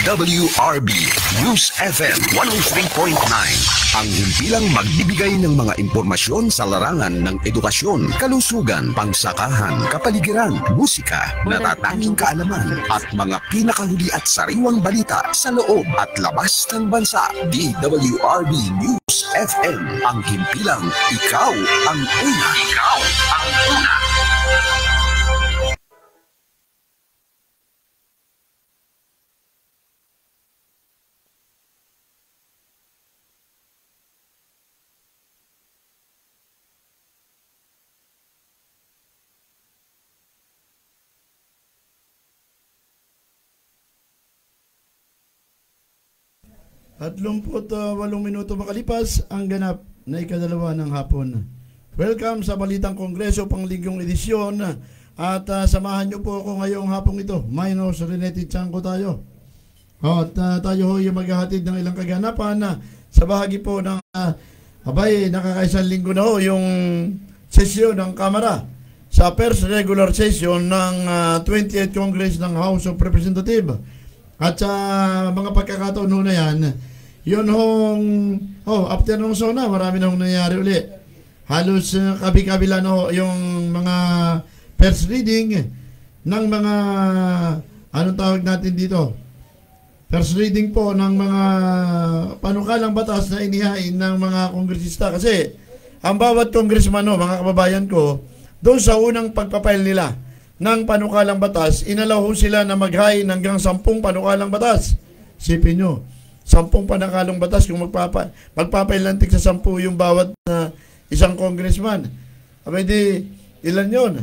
DWRB News FM 103.9. Ang himpilang magbibigay ng mga impormasyon sa larangan ng edukasyon, kalusugan, pangsakahan, kapaligiran, musika, natatanging kaalaman at mga pinakahuli at sariwang balita sa loob at labas ng bansa. DWRB News FM. Ang himpilang ikaw ang una. Ikaw ang una. At 8 minuto makalipas ang ganap na ikadalawa ng hapon. Welcome sa Balitang Kongreso Panglinggong edisyon at samahan niyo po ako ngayong hapong ito. Minus Reneti Chanco tayo. At tayo ho yung maghahatid ng ilang kaganapan sa bahagi po ng nakakaisang linggo na ho yung sesyon ng Kamara sa first regular session ng 28th Congress ng House of Representatives. At sa mga pagkakataon ho na yan, yun hong, after nung sona, marami na hong nangyari uli. Halos kabi-kabila no, yung mga first reading ng mga, anong tawag natin dito? First reading po ng mga panukalang batas na inihain ng mga kongresista. Kasi, ang bawat congressman, no, mga kababayan ko, doon sa unang pagpapail nila ng panukalang batas, inalaw sila na mag-hain hanggang 10 panukalang batas. Sipin nyo, 10 panukalang batas kung magpapailantik sa 10 yung bawat isang congressman. Abay di, ilan yun?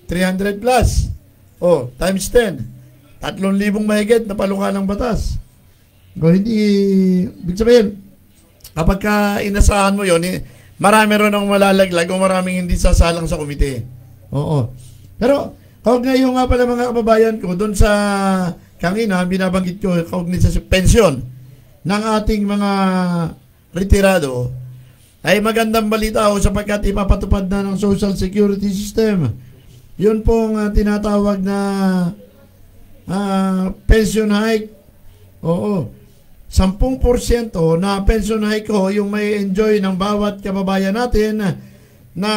300 plus. Times 10. 3,000 mahigit na panukalang batas. Hindi, ibig sabihin, kapag inasahan mo yun, marami rin ang malalaglag o maraming hindi sasalang sa komite. Oo. Pero, kaugnay yung nga pala mga kababayan ko, doon sa kanina, binabanggit ko, kaugnay sa pension ng ating mga retirado, ay magandang balita ho sapagkat ipapatupad na ng Social Security System. Yun pong tinatawag na pension hike. Oo. 10% na pension hike ho, yung may enjoy ng bawat kababayan natin na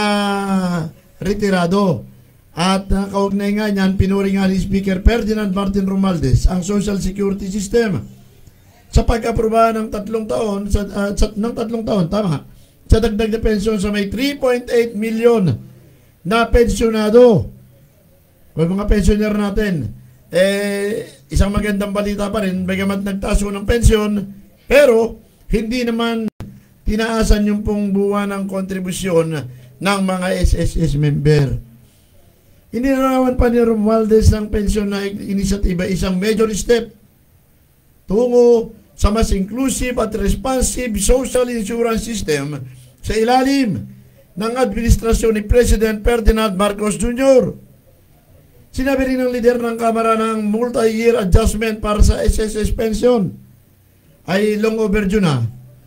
retirado. At kaugnay nga niyan, pinuri nga ni Speaker Ferdinand Martin Romualdez ang Social Security System sa pag-aproba ng 3 taon tama, sa dagdag na pensyon sa may 3.8 million na pensyonado. O mga pensioner natin, isang magandang balita pa rin, bagamat nagtaas ng pensyon, pero hindi naman tinaasan yung pong buwan ng kontribusyon ng mga SSS member. Inilarawan pa ni Romualdez ng pensyon na inisyatiba isang major step tungo sa mas inclusive at responsive social insurance system sa ilalim ng administrasyon ni President Ferdinand Marcos Jr. Sinabi rin ng lider ng Kamara ng multi-year adjustment para sa SSS pension ay long overdue na.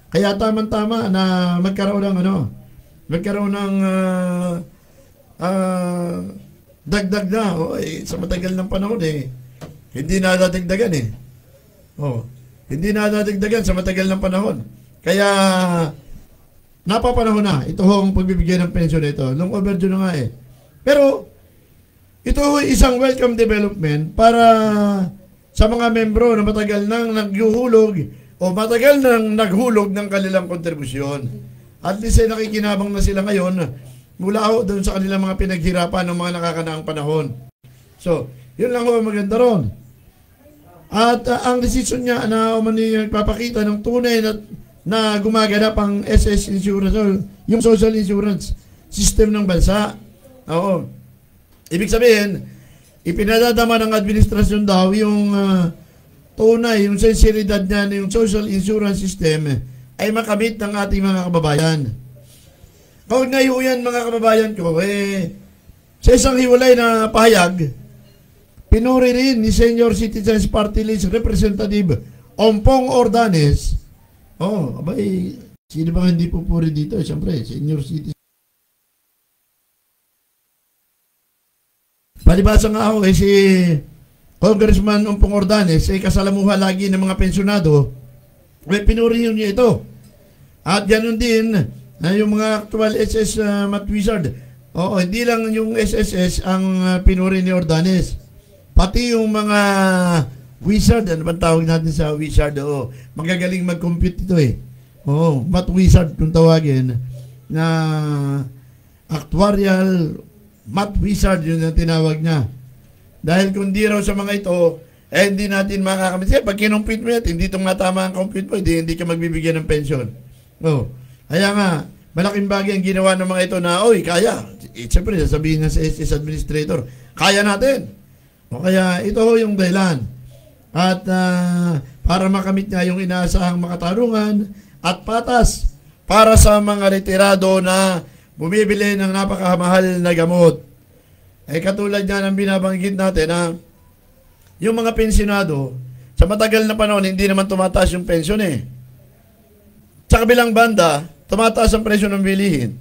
Kaya tama-tama na magkaroon ng dagdag na. Sa matagal ng panahon hindi na dadagdagan hindi na dadagdagan sa matagal ng panahon. Kaya napapanahon na ito hong pagbibigay ng pensyon ito. Long overdue na nga Pero ito isang welcome development para sa mga membro na matagal nang naghulog o matagal nang naghulog ng kanilang kontribusyon. At least nakikinabang na sila ngayon mula doon sa kanilang mga pinaghirapan ng mga nakakanaang panahon. So, yun lang maganda ron. At ang decision niya na nagpapakita ng tunay na gumaganap ang SS insurance, yung social insurance system ng bansa. Oo. Ibig sabihin, ipinadadama ng administrasyon daw yung tunay, yung sinseridad niya na yung social insurance system ay makamit ng ating mga kababayan. Kaugnay ho yan mga kababayan ko, sa isang hiwalay na pahayag, pinuri rin ni Senior Citizens Party List Representative Ompong Ordanes. Sino bang hindi pupuri dito? Siyempre, Senior Citizen. Palibasa nga ako si Congressman Umpong Ordanes ay kasalamuha lagi ng mga pensyonado, may pinuri niya ito. At ganoon din yung mga actual SS Math Wizard. Oo, hindi lang yung SSS ang pinuri ni Ordanes. Pati yung mga wizard, ano ba tawag natin sa wizard? Oo, magagaling mag-compute ito eh. Oo, Math Wizard kung tawagin, na actuarial Math Wizard yun ang tinawag niya. Dahil kung di raw sa mga ito, hindi natin makakamit. Kaya pag kinumpute mo yan, hindi itong matama ang compute mo, hindi ka magbibigyan ng pension. Oh. Kaya nga, malaking bagay ang ginawa ng mga ito na, oy, kaya. Siyempre, sasabihin nga sa SS Administrator, kaya natin. O kaya, ito ho yung dahilan. At para makamit niya yung inaasahang makatarungan at patas para sa mga retirado na bumibili ng napakamahal na gamot. Katulad nga ng binabanggit natin na yung mga pensionado, sa matagal na panahon, hindi naman tumataas yung pensyon eh. Sa kabilang banda, tumataas ang presyo ng bilihin.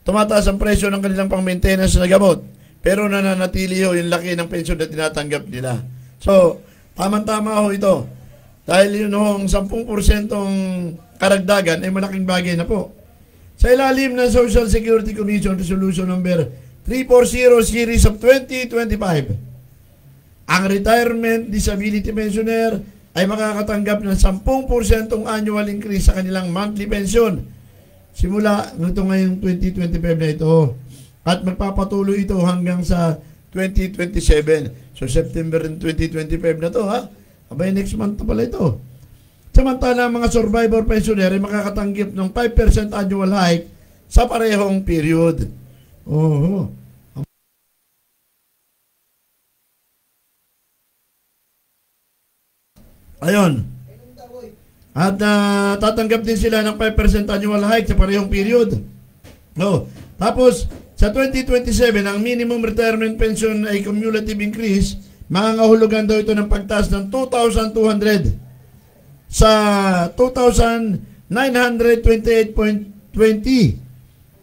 Tumataas ang presyo ng kanilang pang-maintenance na gamot. Pero nananatili ho yung laki ng pensyon na tinatanggap nila. So, tamang-tama ho ito. Dahil yun ho, ang 10% karagdagan ay malaking bagay na po. Sa ilalim ng Social Security Commission Resolution number 340 Series of 2025, ang retirement disability pensioner ay makakatanggap ng 10% annual increase sa kanilang monthly pension simula nito ngayong 2025 na ito at magpapatuloy ito hanggang sa 2027. So September 2025 na to ha. Abay next month na pala ito. Samantala ang mga survivor pensioner ay makakatanggap ng 5% annual hike sa parehong period. Oh. Ayun. At tatanggap din sila ng 5% annual hike sa parehong period. Oh. Tapos, sa 2027, ang minimum retirement pension ay cumulative increase. Mangangahulugan daw ito ng pagtaas ng 2,200 sa 2,928.20.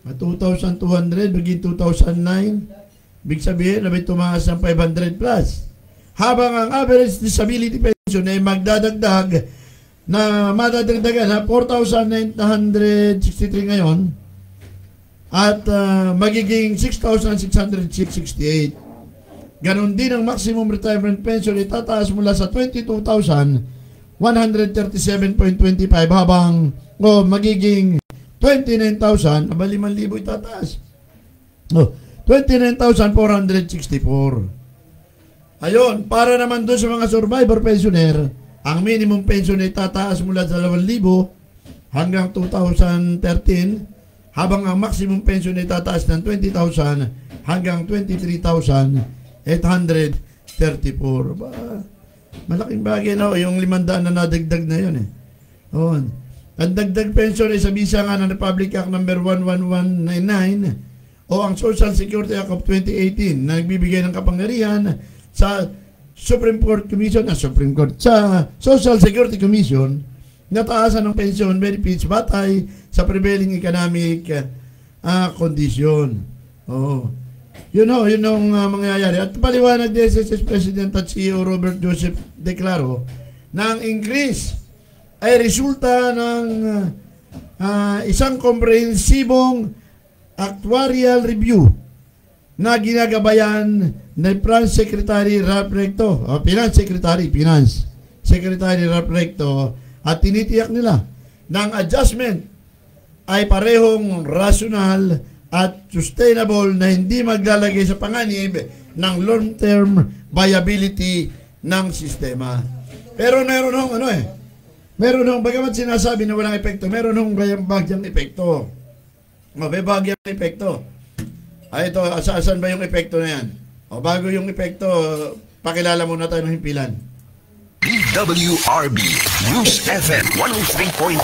2,200 maging 2,009. Big sabihin, nabay tumaas ng 500 plus. Habang ang average disability pension ay magdadagdag na madadagdagan na 4,963 ngayon at magiging 6,668. Ganon din ang maximum retirement pension ay tataas mula sa 22,137.25 habang magiging 29,000, 5,000 itataas. 29,464. Ayun, para naman doon sa mga survivor pensioner, ang minimum pension ay tataas mula sa 2,000 hanggang 2013, habang ang maximum pension ay tataas ng 20,000 hanggang 23,834. Malaking bagay na yung 500 na nadagdag na yun eh. Oh. Ang dagdag pension ay sa bisa nga ng Republic Act number 11199 o ang Social Security Act of 2018 na nagbibigay ng kapangyarihan sa Supreme Court sa Social Security Commission na taasan ng pension benefits batay sa prevailing economic condition. Oh. Yun ang mangyayari. At paliwanag ni SSS President at CEO Robert Joseph Declaro na ang increase ay resulta ng isang komprehensibong actuarial review na ginagabayan ni Finance Secretary Ralph Recto, Finance Secretary Ralph Recto, at tinitiyak nila na ang adjustment ay parehong rational at sustainable na hindi maglalagay sa panganib ng long-term viability ng sistema. Pero meron bagamat sinasabi na walang epekto, meron hong bagyang epekto. May bagyang epekto. Ito, saan ba yung epekto na yan? Bago yung epekto, pakilala muna tayo ng himpilan. DWRB News FM 103.9,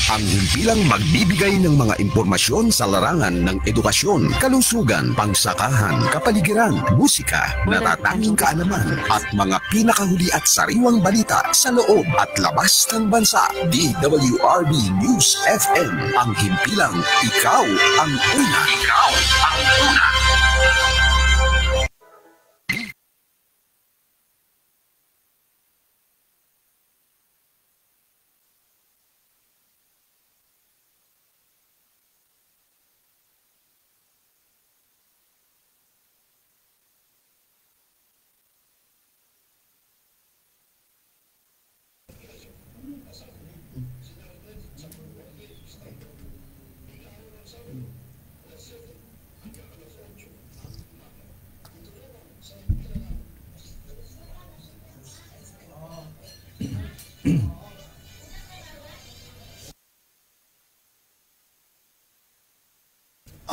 ang himpilang magbibigay ng mga impormasyon sa larangan ng edukasyon, kalusugan, pangsakahan, kapaligiran, musika, natatanging kaalaman, at mga pinakahuli at sariwang balita sa loob at labas ng bansa. DWRB News FM, ang himpilang ikaw ang una. Ikaw ang una.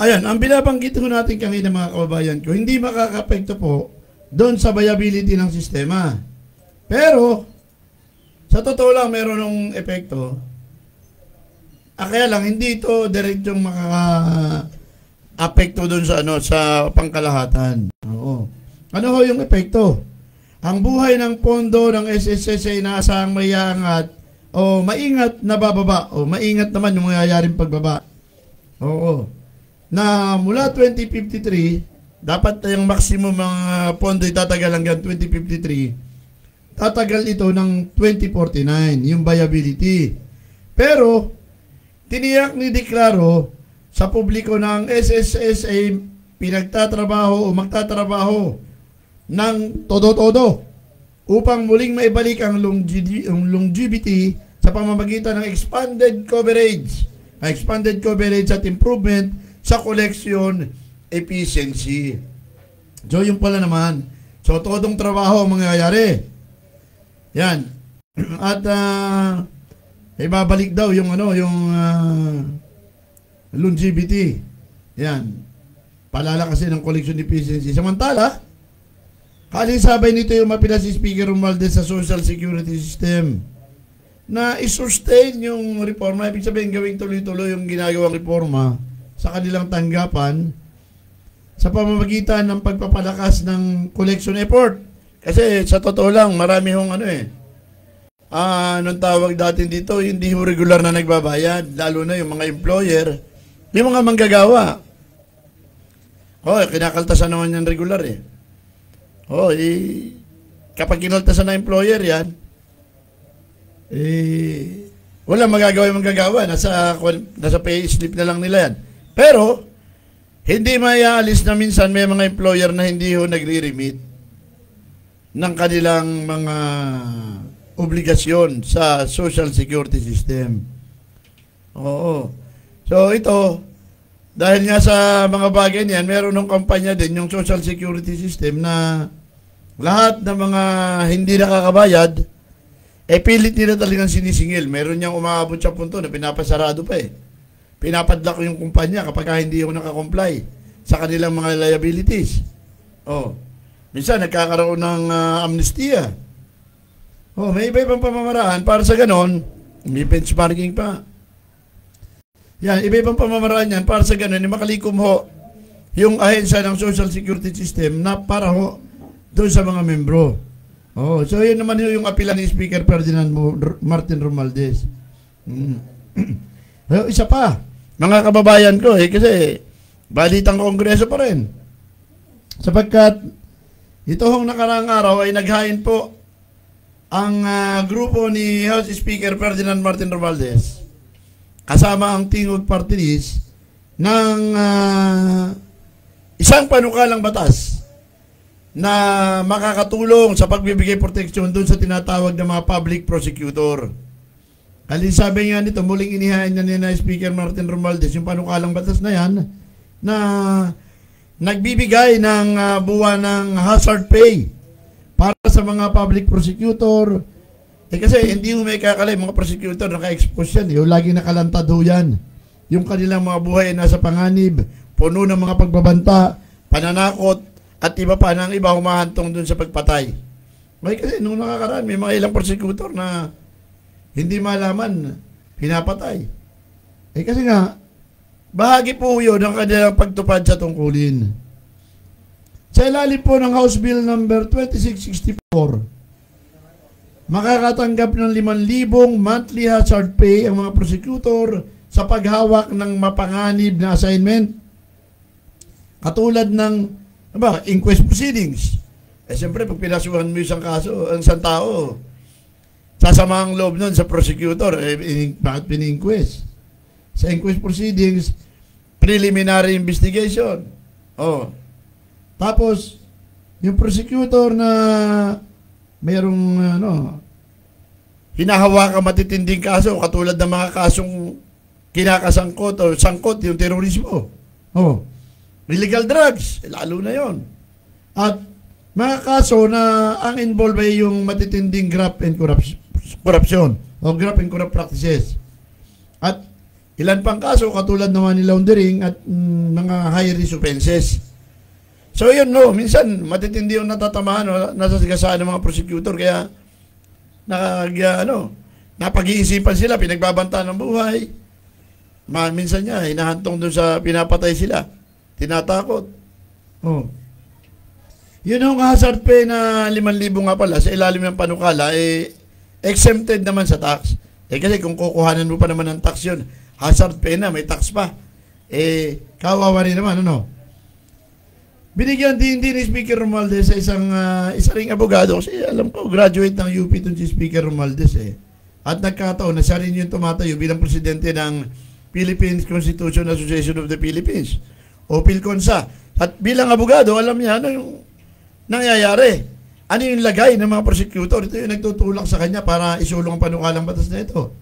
Ayan, ang binabanggit ko natin kanina mga kababayan ko, hindi makakapekto po doon sa viability ng sistema. Pero, sa totoo lang, meron ng epekto. Kaya lang, hindi ito direktong makaka-apekto doon sa, sa pangkalahatan. Oo. Ano ho yung epekto? Ang buhay ng pondo ng SSS ay inaasahang mayangat o maingat na bababa o maingat naman yung mangyayaring pagbaba. Oo. Na mula 2053, dapat yung maximum ng pondo itatagal hanggang 2053. Tatagal ito ng 2049, yung viability. Pero, tiniyak ni Declaro sa publiko ng SSS ay pinagtatrabaho o magtatrabaho ng todo-todo upang muling maibalik ang longevity sa pamamagitan ng expanded coverage at improvement sa collection efficiency. So, yung pala naman. So, todong trabaho ang mangyayari. Yan. At, ibabalik daw yung longevity. Yan. Palalakasin ng collection efficiency. Samantala, kalisabay nito yung mapila si Speaker Romualdez sa Social Security System na isustain yung reforma. Ibig sabihin, gawing tuloy-tuloy yung ginagawang reforma sa kanilang tanggapan sa pamamagitan ng pagpapalakas ng collection effort. Kasi sa totoo lang, marami hong anong tawag dati dito, hindi ho regular na nagbabayad, lalo na yung mga employer, yung mga manggagawa. Kinakaltasan naman yan regular eh. Kapag kinaltasan na employer yan, wala magagawa yung manggagawa, nasa pay slip na lang nila yan. Pero, hindi maialis na minsan may mga employer na hindi ho nagre-remit ng kanilang mga obligasyon sa Social Security System. Oo. So, ito, dahil nga sa mga bagay niyan, meron ng kampanya din yung Social Security System na lahat ng mga hindi nakakabayad, pilit nila talagang sinisingil. Meron niyang umaabot sa punto na pinapasarado pa eh. Pinapadlock yung kumpanya kapag hindi ako nakakomply sa kanilang mga liabilities. Minsan nagkakaroon ng amnestia. May iba-ibang pamamaraan para sa ganon, may benchmarking pa. Yan, iba-ibang pamamaraan yan para sa ganon, makalikom ho yung ahensya ng Social Security System na para ho doon sa mga membro. So yun naman yung apila ni Speaker Ferdinand Martin Romualdez. Isa pa, mga kababayan ko, kasi balitang Kongreso pa rin. Sapagkat ito hong nakaraang araw ay naghain po ang grupo ni House Speaker Ferdinand Martin Romualdez kasama ang Tingog Party List ng isang panukalang batas na makakatulong sa pagbibigay proteksyon doon sa tinatawag na mga public prosecutor. Sabi nga nito, muling inihain na ni Speaker Martin Romualdez yung panukalang batas na yan na nagbibigay ng buwan ng hazard pay para sa mga public prosecutor. Kasi hindi mo may kakalay, mga prosecutor naka-expose yan. Yung lagi nakalantad ho yan. Yung kanilang mga buhay ay nasa panganib, puno ng mga pagbabanta, pananakot, at iba pa ng iba humahantong dun sa pagpatay. Kasi nung nakakaraan, may mga ilang prosecutor na hindi malaman, pinapatay. Kasi nga, bahagi po yun ng kanilang pagtupad sa tungkulin. Sa ilalim po ng House Bill number 2664, makakatanggap ng 5,000 monthly hazard pay ang mga prosecutor sa paghawak ng mapanganib na assignment. Katulad ng inquest proceedings. Siyempre, pag pinasuhan mo isang kaso, ang isang tao, sasama ang loob nun sa prosecutor, bakit pini-inquest? Sa inquest proceedings, preliminary investigation. Tapos, yung prosecutor na mayroong hinahawakan matitinding kaso, katulad ng mga kasong kinakasangkot o sangkot yung terorismo. Illegal drugs, lalo na yon. At mga kaso na ang involved ay yung matitinding graft and korupsyon o graft and corrupt practices. At ilan pang kaso katulad ng money laundering at mga high risk offenses. So yun no, minsan matitindi yung natatamahan o nasasagasaan ng mga prosecutor kaya napag-iisipan sila, pinagbabantaan ng buhay. Minsan niya, hinahantong doon sa pinapatay sila. Tinatakot. Oh. Yun ang hazard pay na 5,000 nga pala sa ilalim ng panukala, exempted naman sa tax. Kasi kung kukuhanan mo pa naman ng tax yun, hazard pay na, may tax pa. Kawawa rin naman, ano? Binigyan din ni Speaker Romualdez sa isa ring abogado kasi alam ko, graduate ng UP itong si Speaker Romualdez At nagkataon na siya rin yung tumatayo bilang presidente ng Philippines Constitution Association of the Philippines o PhilConsa. At bilang abogado, alam niya ano yung nangyayari. Ano yung lagay ng mga prosecutor? Ito yung nagtutulak sa kanya para isulong ang panukalang batas na ito.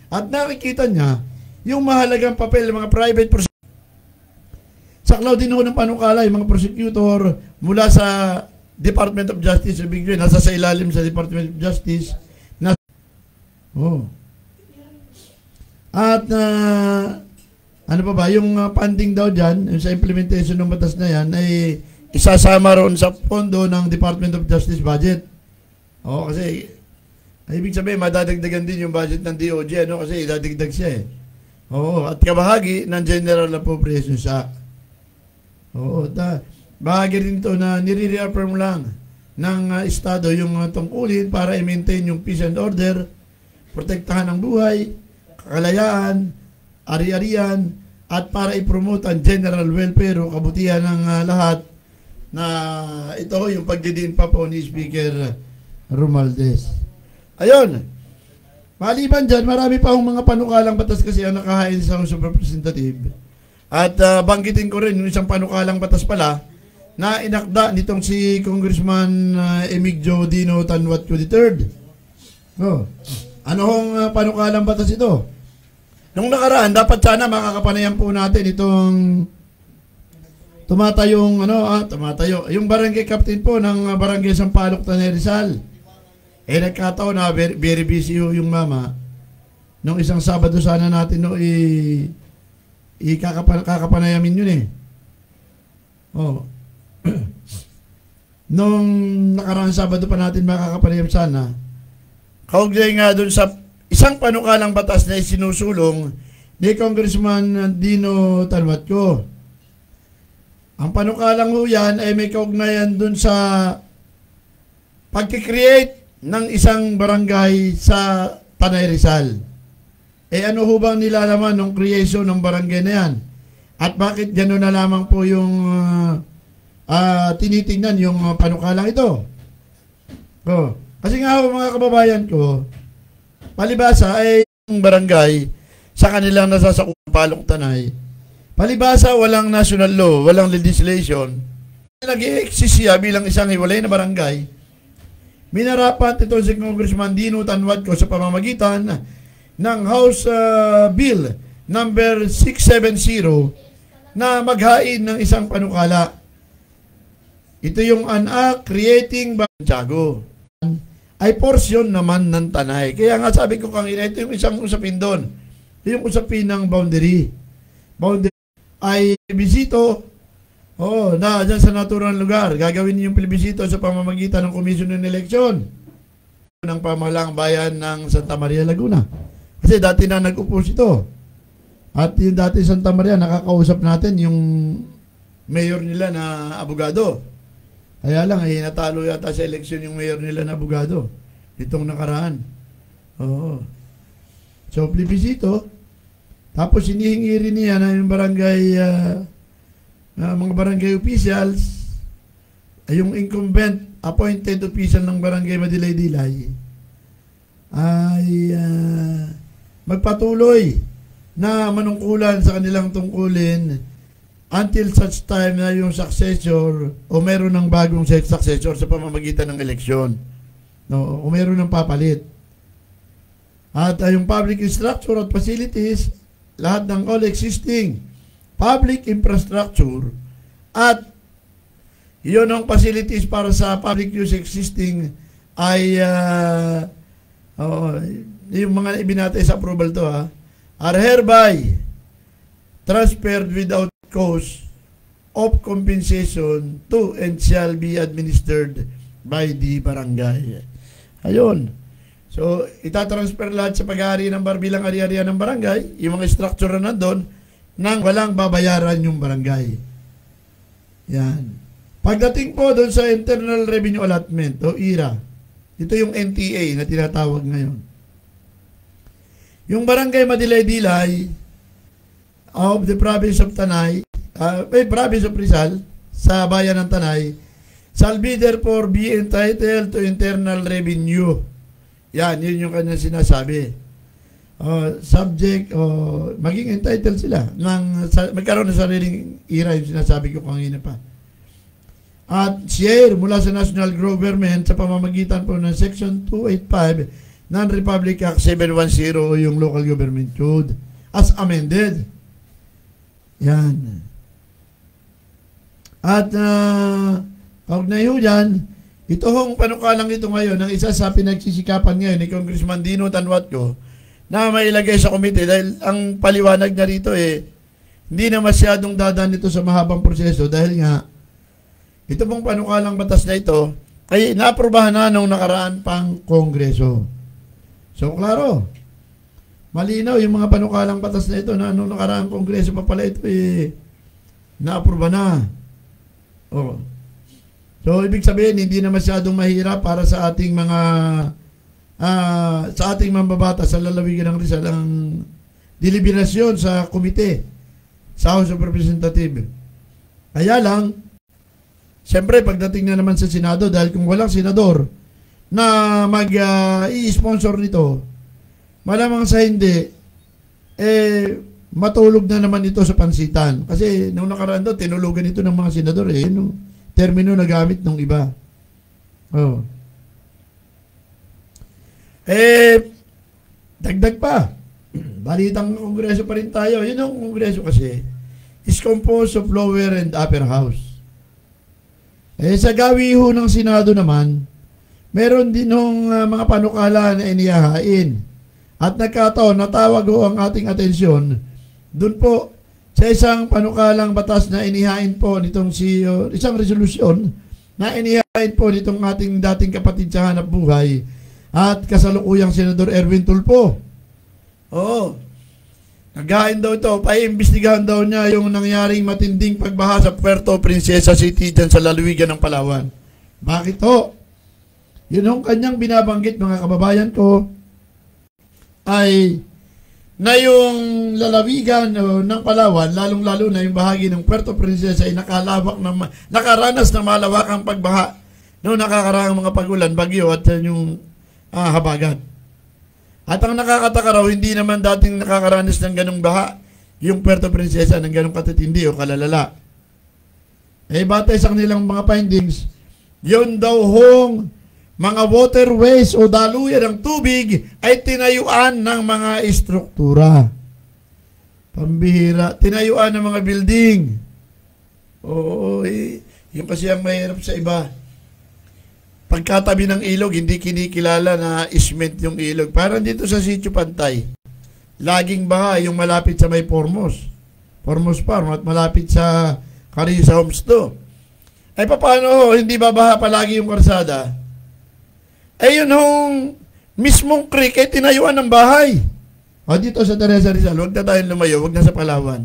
At nakikita niya yung mahalagang papel ng mga private prosecutor. Saklaw din ako ng panukala yung mga prosecutor mula sa Department of Justice. Ibig nasa sa ilalim sa Department of Justice. At ano pa ba, yung funding daw dyan, yung sa implementation ng batas na yan, ay isasama roon sa pondo ng Department of Justice budget. Kasi ibig sabihin, madadagdagan din yung budget ng DOJ, kasi idadagdag siya at kabahagi ng General Appropriations Act. Bahagi rin ito na nire-reaffirm lang ng Estado yung tungkulin para i-maintain yung peace and order, protektahan ang buhay, kalayaan, ari-arian, at para i-promote ang general welfare o kabutihan ng lahat na ito yung pagdidiin pa po ni Speaker Romualdez. Ayun. Maliban dyan, marami pa akong mga panukalang batas kasi ang nakahain sa House of Representatives. At banggitin ko rin yung isang panukalang batas pala na inakda nitong si Congressman Emigdio Dino Tanwatco III. Ano hong panukalang batas ito? Nung nakaraan, dapat sana makakapanayan po natin itong tumatayo. Yung barangay captain po ng barangay Sampaloc, Tanay Rizal. Nagkataon na very busy yung mama. Nung isang Sabado sana natin kakapanayamin yun Nung nakaraang Sabado pa natin makakapanayam sana. Kaugnay nga dun sa isang panukalang batas na isinusulong ni Congressman Dino Tanwatco. Ang panukalang yan ay may kaugnayan dun sa pagkikreate ng isang barangay sa Tanay Rizal. Ano ho bang nilalaman ng creation ng barangay na yan? At bakit gano'n na lamang po yung tinitingnan yung panukalang ito? Kasi nga ho, mga kababayan ko, palibasa ay yung barangay sa kanilang nasasakupang Palok Tanay. Palibasa walang national law, walang legislation. Nag-i-exist siya bilang isang hiwalay na barangay. Minarapat ito si Congressman Dino Tanwatco sa pamamagitan ng House Bill number 670 na maghain ng isang panukala. Ito yung anak creating Santiago ay portion naman ng Tanay. Kaya nga sabi ko kanina, ito yung isang usapin doon. Ito yung usapin ng boundary. Boundary ay plebisito na dyan sa naturang lugar. Gagawin yung plebisito sa pamamagitan ng Komisyon ng Eleksyon ng Pamahalang Bayan ng Santa Maria, Laguna. Kasi dati na nag-upos ito. At yung dati Santa Maria, nakakausap natin yung mayor nila na abogado. Kaya lang, natalo yata sa eleksyon yung mayor nila na abogado. Itong nakaraan. So, plebisito. Tapos, hinihingi rin niya na yung barangay, mga barangay officials, yung incumbent appointed official ng barangay Madilay-Dilay, ay magpatuloy na manungkulan sa kanilang tungkulin until such time na yung successor o meron ng bagong successor sa pamamagitan ng eleksyon. O meron ng papalit. At yung public structure at facilities, lahat ng all existing public infrastructure at yun ang facilities para sa public use existing ay Oo, yung mga ibinatay sa approval to are hereby transferred without cause of compensation to and shall be administered by the barangay. Ayun. So, itatransfer lahat sa pag-aari ng bilang ari-arian ng barangay, yung mga structure na nandun, nang walang babayaran yung barangay. Yan. Pagdating po doon sa Internal Revenue Allotment o IRA, ito yung NTA na tinatawag ngayon. Yung barangay Madilay-Dilay of the province of Tanay, province of Rizal, sa bayan ng Tanay, shall be therefore be entitled to internal revenue. Yan, yun yung kanyang sinasabi. Subject, maging entitled sila magkaroon ng sariling IRA, yung sinasabi ko kanina pa. At share mula sa national government sa pamamagitan po ng Section 285 ng Republic Act 710 o yung Local Government Code as amended. Yan. At kaugnay ho dyan, ito hong panukalang ito ngayon ng isa sa pinagsisikapan ngayon ni Congressman Dino Tanwatco na mailagay sa komite dahil ang paliwanag niya rito hindi na masyadong dadaan ito sa mahabang proseso dahil nga ito pong panukalang batas na ito ay naaprubahan na nung nakaraan pang Kongreso. So, klaro, malinaw yung mga panukalang batas na ito na nung nakaraan Kongreso pa pala ito naapruba na. So, ibig sabihin, hindi na masyadong mahirap para sa ating mga sa ating mambabatas sa lalawigan ng Rizal ang deliberasyon sa komite sa House of Representatives. Kaya lang, siyempre, pagdating na naman sa Senado, dahil kung walang senador na mag-i-sponsor nito, malamang sa hindi, matulog na naman ito sa pansitan. Kasi nung nakaraan daw, tinulugan ito ng mga senador nung termino na gamit ng iba. Dagdag pa. Balitang kongreso pa rin tayo. Yun ang kongreso kasi is composed of lower and upper house. Sa gawi ho ng Senado naman, meron din ng mga panukala na inihahain. At nagkataon, natawag ho ang ating atensyon doon po sa isang panukalang batas na inihain po nitong isang resolusyon na inihain po nitong ating dating kapatid sa hanap buhay at kasalukuyang Senador Erwin Tulfo. Naghain daw ito, paiimbestigahan daw niya yung nangyaring matinding pagbaha sa Puerto Princesa City dyan sa lalawigan ng Palawan. Bakit ho? Yun ang kanyang binabanggit mga kababayan ko ay na yung lalawigan ng Palawan, lalong-lalo na yung bahagi ng Puerto Princesa ay nakaranas ng malawakang pagbaha noong nakakaraang mga pagulan, bagyo at yung habagat. At ang nakakataka raw, hindi naman dating nakakaranas ng ganong baha yung Puerto Princesa ng ganong katitindi o kalalala. Batay sa kanilang mga findings, yun daw hong mga waterways o daluyan ng tubig ay tinayuan ng mga istruktura. Pambihira. Tinayuan ng mga building. Yung kasi ang mahirap sa iba. Pagkatabi ng ilog, hindi kinikilala na isment yung ilog. Parang dito sa Sitio Pantay. Laging baha yung malapit sa may Formos Farm at malapit sa Carissa Homes to. Paano hindi babaha palagi yung karsada? Yun hong mismong creek tinayuan ng bahay. Dito sa Teresa Rizal, huwag na tayong lumayo, huwag na sa Palawan.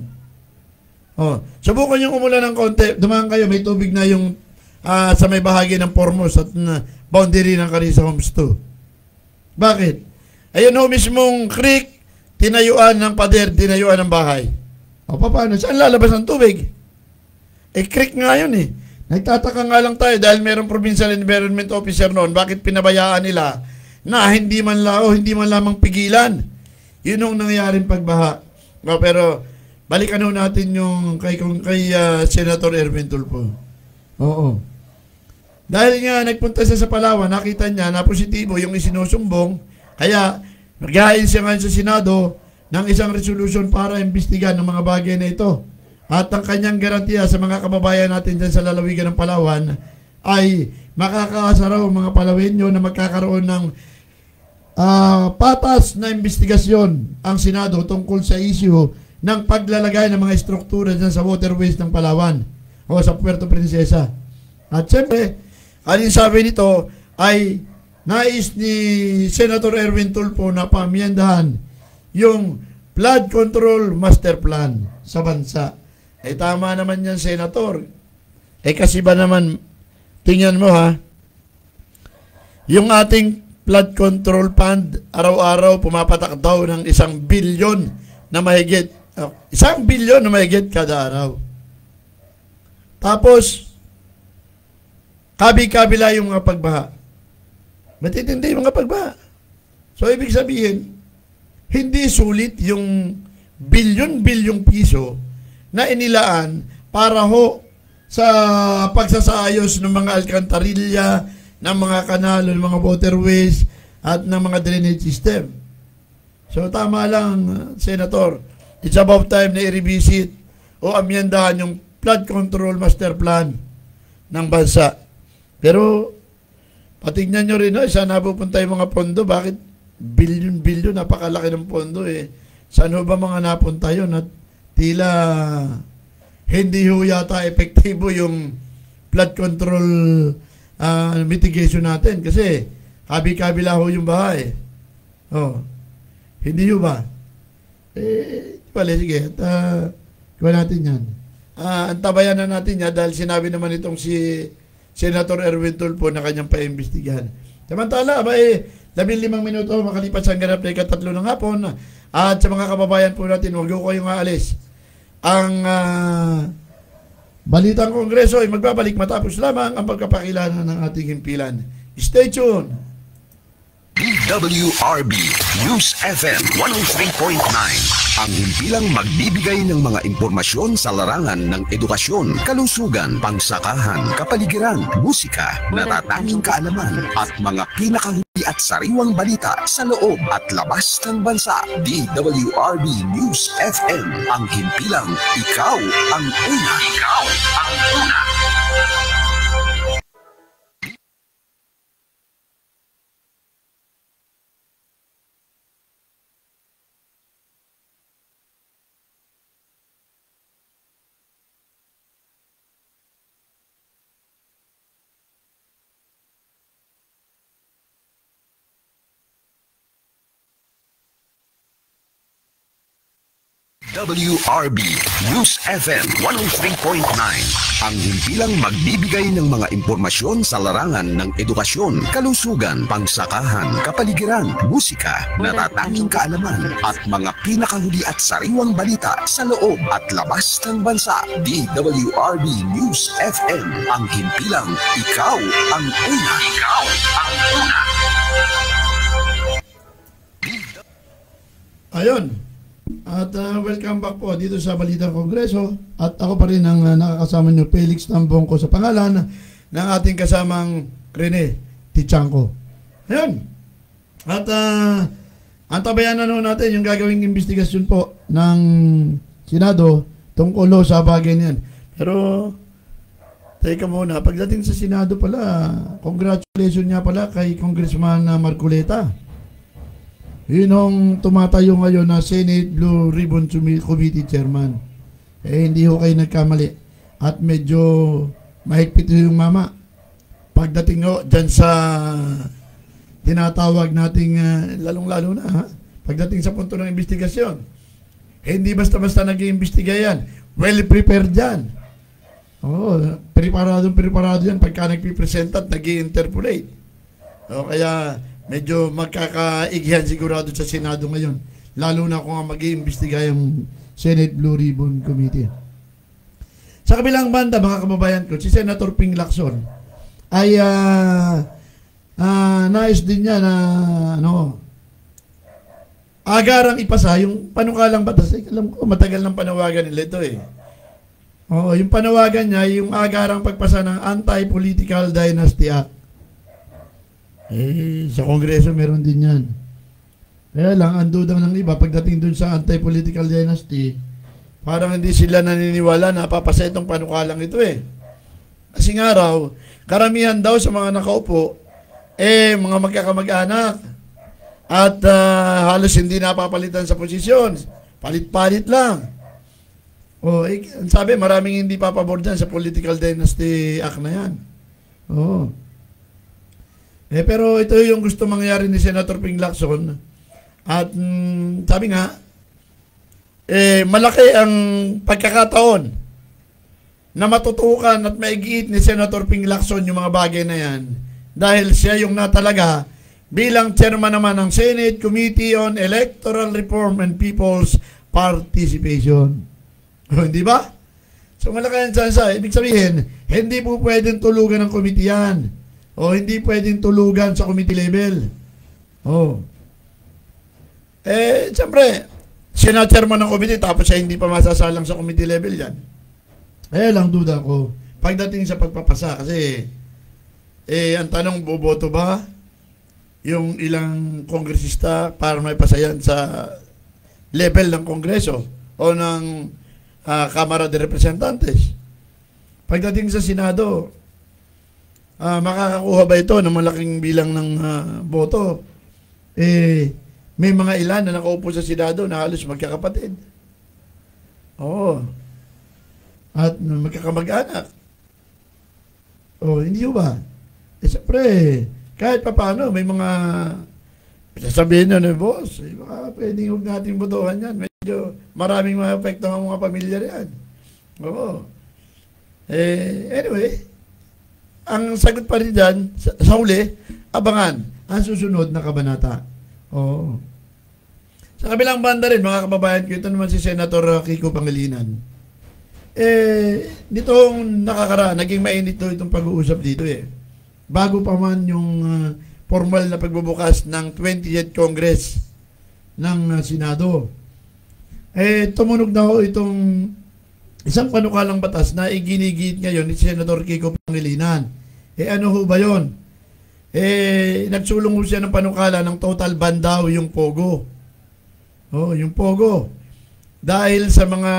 Subukan yung umulan ng konti, dumaan kayo, may tubig na yung sa may bahagi ng Formos at boundary ng Carissa Homes 2. Bakit? Ayun ho mismong creek, tinayuan ng pader, tinayuan ng bahay. Paano? Saan lalabas ang tubig? Creek nga yun Nagtataka nga lang tayo dahil mayroong Provincial Environment Officer noon, bakit pinabayaan nila na hindi man lamang pigilan. Yun ang nangyaring pagbaha. Pero balikan natin yung kay Senator Erwin Tulfo. Dahil nga nagpunta siya sa Palawan, nakita niya na positibo yung isinusumbong, kaya naghain siya ngayon sa Senado ng isang resolution para imbestigahan ng mga bagay na ito. At ang kanyang garantiya sa mga kababayan natin dyan sa lalawigan ng Palawan ay makakaasa raw mga Palawenyo na magkakaroon ng patas na investigasyon ang Senado tungkol sa issue ng paglalagay ng mga struktura dyan sa waterways ng Palawan o sa Puerto Princesa. At siyempre, alin sabi nito ay nais ni Senator Erwin Tulfo na pamyendahan yung flood control master plan sa bansa. Tama naman yan, Senator. Kasi ba naman, tingnan mo ha, yung ating flood control fund, araw-araw pumapatak daw ng 1 billion na mahigit. 1 billion na mahigit kada araw. Tapos, kabi-kabila yung mga pagbaha. Matitindi yung mga pagbaha. So, ibig sabihin, hindi sulit yung bilyon-bilyong piso na inilaan para ho sa pagsasaayos ng mga alkantarilya, ng mga kanal, ng mga waterways, at ng mga drainage system. So, tama lang, Senator. It's about time na i-revisit o amyendahan yung flood control master plan ng bansa. Pero, patignan nyo rin, saan napupunta yung mga pondo? Bakit bilyon-bilyon? Napakalaki ng pondo eh. Saan ho ba mga napunta yun? At tila hindi ho yata epektibo yung flood control mitigation natin. Kasi, kabi-kabila ho yung baha eh. Hindi ho ba? Pala, sige. Kuha natin yan. Antabayan na natin yan dahil sinabi naman itong si Senator Erwin Tulfo na kanyang paimbestigahan. Samantala, 15 minuto makalipas ang ganap na ika-3 ng hapon. At sa mga kababayan po natin, huwag ko kayong aalis. Ang Balitang Kongreso ay magbabalik matapos lamang ang pagkapakilala ng ating himpilan. Stay tuned! DWRB News FM 103.9 ang himpilang magbibigay ng mga impormasyon sa larangan ng edukasyon, kalusugan, pangsakahan, kapaligiran, musika, natatanging kaalaman at mga pinakahuli at sariwang balita sa loob at labas ng bansa. DWRB News FM ang himpilang ikaw ang una. Ikaw ang una. WRB News FM 103.9 ang himpilang magbibigay ng mga impormasyon sa larangan ng edukasyon, kalusugan, pangsakahan, kapaligiran, musika, natatanging kaalaman at mga pinakahuli at sariwang balita sa loob at labas ng bansa. DWRB News FM ang himpilang ikaw ang una. Ikaw ang una. Ayun. At welcome back po dito sa Balitang Kongreso. At ako pa rin ang nakakasama niyo, Felix Tambong ko sa pangalan ng ating kasamang Rene Tichanco. Ayun. At antabayan na natin yung gagawing investigasyon po ng Senado tungkol sa bagay niyan. Pero teka muna, pagdating sa Senado pala, congratulations niya pala kay Congressman Marcoleta. Yun ang tumatayo ngayon na Senate Blue Ribbon Committee Chairman. Hindi ho kayo nagkamali. At medyo mahigpit yung mama. Pagdating ho dyan sa tinatawag nating lalong-lalo na, pagdating sa punto ng investigasyon, hindi basta-basta nag-iimbestiga yan. Well prepared yan. Preparado yan pagka nagpipresent at nag-i-interpolate. Kaya medyo magkakaigyan sigurado sa Senado ngayon. Lalo na kung mag-iimbestiga yung Senate Blue Ribbon Committee. Sa kabilang banda, mga kababayan ko, si Senator Ping Lacson ay nais din niya na agarang ipasa yung panukalang batas. Alam ko, matagal ng panawagan nila ito eh. Yung panawagan niya, yung agarang pagpasa ng Anti-Political Dynasty Act. Sa Kongreso meron din yan. Kaya lang, ang duda ng iba, pagdating dun sa anti-political dynasty, parang hindi sila naniniwala na papasa itong panukalang ito eh. Kasi nga raw, karamihan daw sa mga nakaupo, mga magkakamag-anak. At halos hindi napapalitan sa posisyon. Palit-palit lang. Ang sabi, maraming hindi papabor dyan sa Political Dynasty Act na yan. Pero ito yung gusto mangyari ni Senator Ping Lacson. At sabi nga, malaki ang pagkakataon na matutukan at maigiit ni Senator Ping Lacson yung mga bagay na yan. Dahil siya yung natalaga bilang chairman naman ng Senate Committee on Electoral Reform and People's Participation. Hindi ba? So malaki ang tsansa. Ibig sabihin, hindi po pwedeng tulugan ng committee yan. Hindi pwedeng tulugan sa committee level. Siyempre, siya na chairman ng committee tapos siya hindi pa masasalang sa committee level yan. Lang duda ko. Pagdating sa pagpapasa, kasi ang tanong, boboto ba yung ilang kongresista para may pasayan sa level ng kongreso o ng Kamara de Representantes? Pagdating sa Senado, makakakuha ba ito ng malaking bilang ng boto? May mga ilan na nakaupo sa Senado na halos magkakapatid. At magkakamag-anak. Hindi ba? Siyempre, kahit pa paano, may mga sasabihin na boss, baka pwedeng huwag natin botohan yan. Medyo maraming mga epekto ng mga pamilya yan. Anyway, ang sagot pa rin dyan, sa huli, abangan ang susunod na kabanata. Sa kabilang banda rin, mga kababayan ko, ito naman si Senator Kiko Pangilinan. Nitong nakakaraan, naging mainit itong pag-uusap dito Bago pa man yung formal na pagbubukas ng 20th Congress ng Senado. Tumunog na ho itong isang panukalang batas na iginigit ngayon ni Senator Kiko Pangilinan. Ano ho ba yun? Nagsulong ho siya ng panukala ng total ban daw yung Pogo. Yung Pogo. Dahil sa mga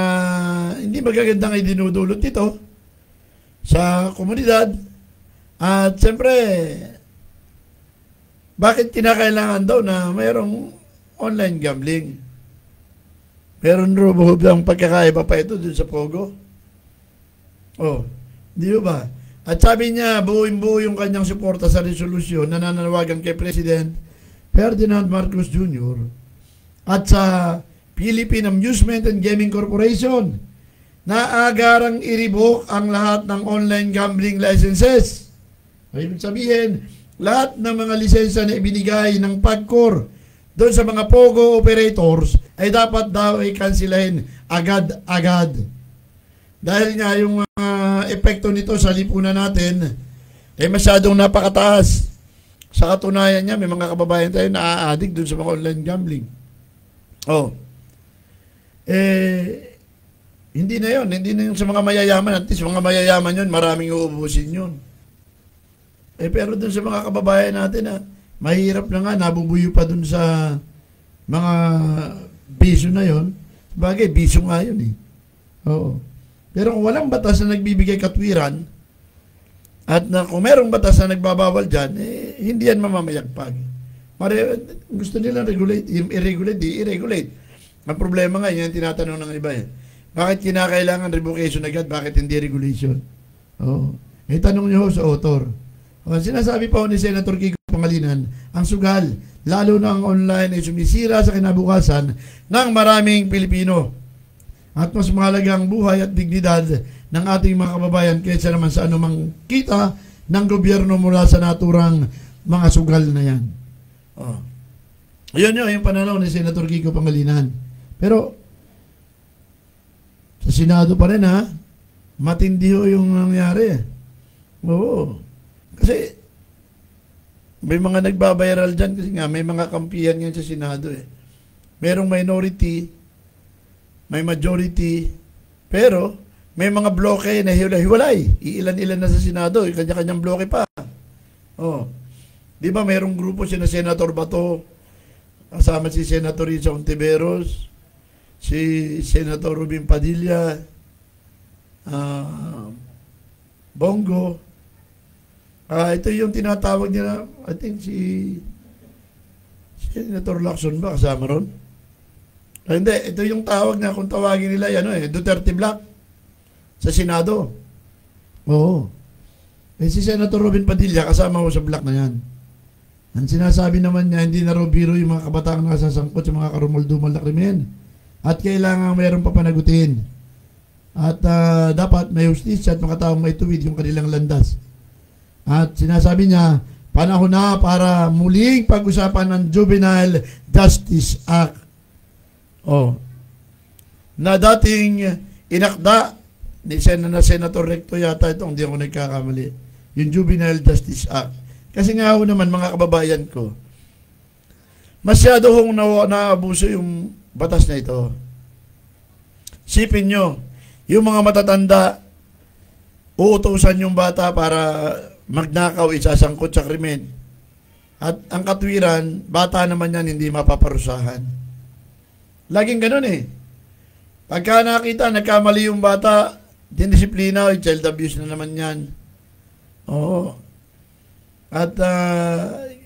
hindi magagandang idinudulot dito sa komunidad. At siyempre, bakit kinakailangan daw na mayroong online gambling? Meron rubuhob ang pagkakaiba pa ito dun sa Pogo. Di ba? At sabi niya, buo-buo yung kanyang suporta sa resolusyon na nananawagan kay President Ferdinand Marcos Jr. at sa Philippine Amusement and Gaming Corporation na agarang i-revoke ang lahat ng online gambling licenses. Ibig sabihin, lahat ng mga lisensya na ibinigay ng PAGCOR doon sa mga Pogo operators ay dapat daw i-cancelin agad-agad. Dahil nga yung epekto nito sa lipunan natin ay masyadong napakataas. Sa katunayan niya, may mga kababayan tayo na a-addict doon sa mga online gambling. Hindi na yun sa mga mayayaman. At least mga mayayaman yun, maraming uubusin yun. Pero dun sa mga kababayan natin, mahirap na nga, nabubuyo pa dun sa mga bisyo na yun. Bagay, bisyo nga yun Pero kung walang batas na nagbibigay katwiran, at kung merong batas na nagbabawal dyan, hindi yan mamamayagpag. Gusto nila i-regulate, i-regulate. Ang problema nga, yan tinatanong ng iba Bakit kinakailangan revocation agad? Bakit hindi regulation? Tanong nyo sa author. Sinasabi pa ni Senator Kiko Pangilinan, ang sugal, lalo na ang online ay sumisira sa kinabukasan ng maraming Pilipino. At mas mahalaga ang buhay at dignidad ng ating mga kababayan kaysa naman sa anumang kita ng gobyerno mula sa naturang mga sugal na yan. Yun yung pananaw ni Senator Kiko Pangilinan. Pero sa Senado pa rin matindi yung nangyari. Kasi may mga nagbabiral dyan kasi nga may mga kampihan nga sa Senado Merong minority, may majority, pero may mga bloke na hiwalay. Iilan-ilan na sa Senado, kanya-kanyang bloke pa. Di ba mayroong grupo si Senator Bato, kasama si Senator Risa Ontiveros, si Senator Rubin Padilla, Bongo. Ito yung tinatawag nila, I think si Senator Lacson ba kasama ron? Hindi, ito yung tawag na kung tawagin nila Duterte Black sa Senado. Oo. Si Senator Robin Padilla kasama ko sa black na yan. Ang sinasabi naman niya, hindi na raw biro yung mga kabataan na nasasangkot sa mga karumol-dumal na krimen. At kailangan mayroon pa panagutin. At dapat may justisya at mga taong may tuwid yung kanilang landas. At sinasabi niya, panahon na para muling pag-usapan ng Juvenile Justice Act. Na dating inakda ni Senator Recto yata ito, hindi ako nagkakamali, yung Juvenile Justice Act. Kasi nga ako naman, mga kababayan ko, masyado hong naabuso yung batas na ito. Sipin nyo, yung mga matatanda, uutusan yung bata para magnakaw, isasangkot sa krimen. At ang katwiran, bata naman yan, hindi mapaparusahan. Laging ganun Pagka nakita, nagkamali yung bata, dinisiplina, child abuse na naman yan. Oo. At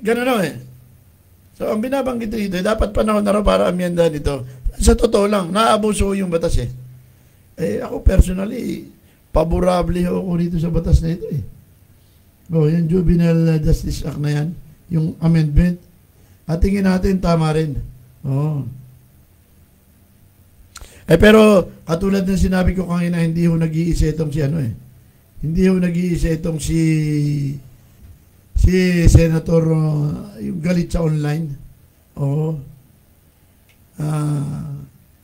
gano'n na So, ang binabanggit dito, dapat panahon na raw para amyenda nito. Sa totoo lang, naabuso yung batas ako personally, paborable ako dito sa batas na ito yung Juvenile Justice Act na yan, yung amendment. At tingin natin, tama rin. Pero, katulad ng sinabi ko kanina, hindi ho nag-iisa itong Hindi ho nag-iisa itong si Senator, yung galit sa online.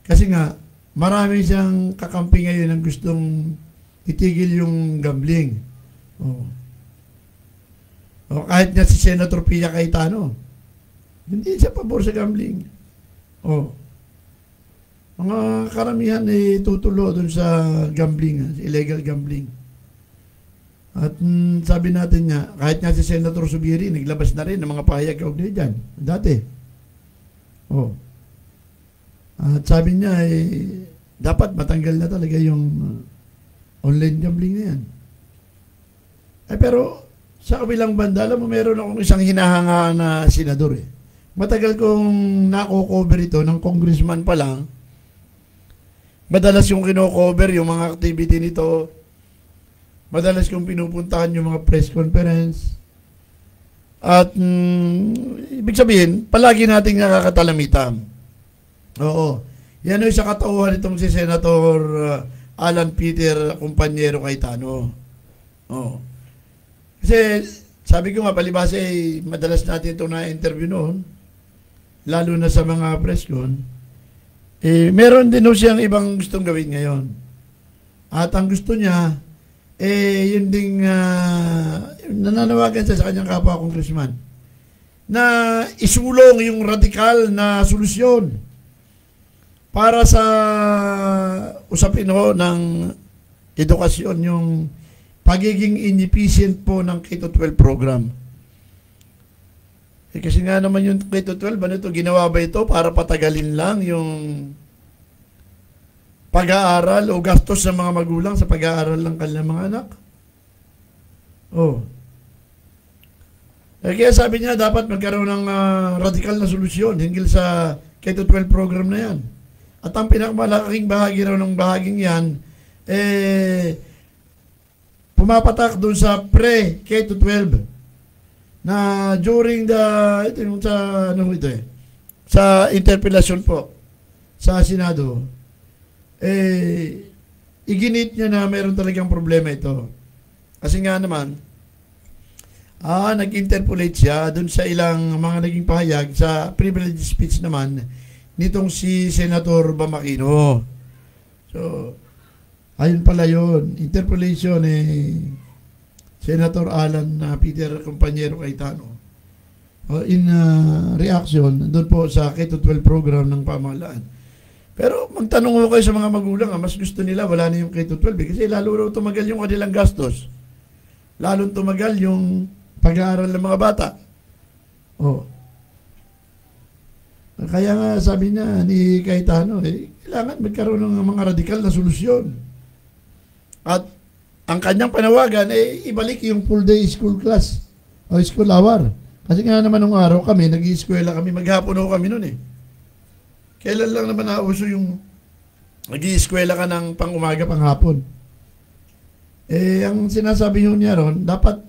Kasi nga, marami siyang kakampi ngayon ang gustong itigil yung gambling. Kahit nga si Senator Pia Cayetano, hindi siya pabor sa gambling. Mga karamihan tutulo dun sa gambling, illegal gambling. At sabi natin nga, kahit nga si Senator Subiri, naglabas na rin ng mga pahayag kaugnay dyan, dati. At sabi niya, dapat matanggal na talaga yung online gambling na yan. Pero, sa kabilang banda, alam mo, meron akong isang hinahanga na senador Matagal kong nako-cover ito, ng congressman pa lang. Madalas yung kino-cover, yung mga activity nito. Madalas kong pinupuntahan yung mga press conference. At, ibig sabihin, palagi nating nakakatalamitan. Yan ay sa katauhan itong si Senator Alan Peter Kumpanyero Cayetano. Kasi, sabi ko nga, palibasa madalas natin ito na-interview noon, lalo na sa mga press con, meron din siyang ibang gustong gawin ngayon. At ang gusto niya, yun ding nananawagan siya sa kanyang kapwa congressman na isulong yung radikal na solusyon para sa usapin ng edukasyon, yung pagiging inefficient po ng K-12 program. Kasi nga naman yung K-12, ginawa ba ito para patagalin lang yung pag-aaral o gastos ng mga magulang sa pag-aaral ng kanilang mga anak? Kaya sabi niya, dapat magkaroon ng radikal na solusyon hinggil sa K-12 program na yan. At ang pinakamalaking bahagi raw ng bahaging yan, pumapatak doon sa pre-K-12 na during sa interpellation po sa Senado, iginit niya na mayroon talagang problema ito. Kasi nga naman, nag-interpolate siya dun sa ilang mga naging pahayag sa privilege speech naman nitong si Senator Bamakino. So, ayun pala yun. Interpolation Senator Alan Peter Kumpanyero Cayetano. In reaction doon po sa K-12 program ng pamahalaan. Pero magtanong ko kayo sa mga magulang, mas gusto nila wala na yung K-12 kasi lalo raw tumagal yung kanilang gastos. Lalo tumagal yung pag-aaral ng mga bata. Kaya nga sabi niya ni Cayetano, kailangan magkaroon ng mga radikal na solusyon. At ang kanyang panawagan ibalik yung full day school class o school hour. Kasi nga naman nung araw kami, nag-i-eskwela kami, maghapon ako kami noon eh. Kailan lang naman nauso yung nag-i-eskwela ka ng pang-umaga, pang-hapon. Eh, ang sinasabi nyo niya ron, dapat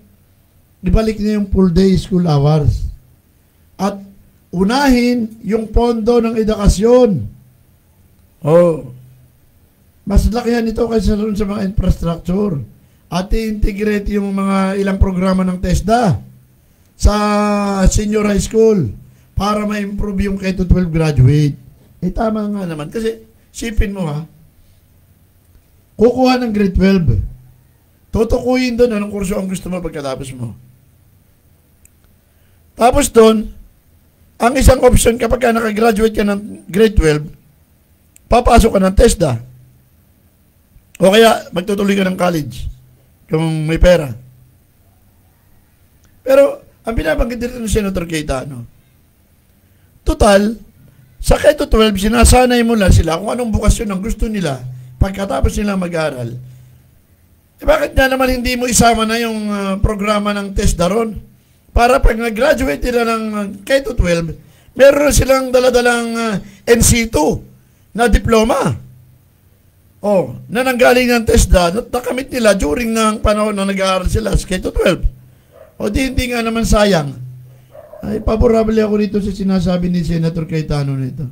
ibalik niya yung full day school hours. At unahin yung pondo ng edukasyon. Oh. Mas lakihan ito kaysa rin sa mga infrastructure. At i-integrate yung mga ilang programa ng TESDA sa senior high school para ma-improve yung K-12 graduate. Eh tama nga naman. Kasi sipin mo ha, kukuha ng grade 12. Tutukuyin doon anong kurso ang gusto mo pagkatapos mo. Tapos doon, ang isang option kapag ka nakagraduate ka ng grade 12, papasok ka ng TESDA. O kaya magtutuloy ka ng college kung may pera. Pero ang binabanggit dito ng Senator Cayetano, total, sa K-12, sinasanay mo lang sila kung anong bukasyon ang gusto nila pagkatapos nila mag-aral. Eh bakit nga naman hindi mo isama na yung programa ng TESDA ron? Para pag nag-graduate nila ng K-12, meron silang daladalang NC2 na diploma. Na nanggaling ng TESDA, nakamit nila during ng panahon na nag-aaral sila sa K-12. Hindi nga naman sayang. Ay, favorable ako dito sa sinasabi ni Senator Cayetano nito.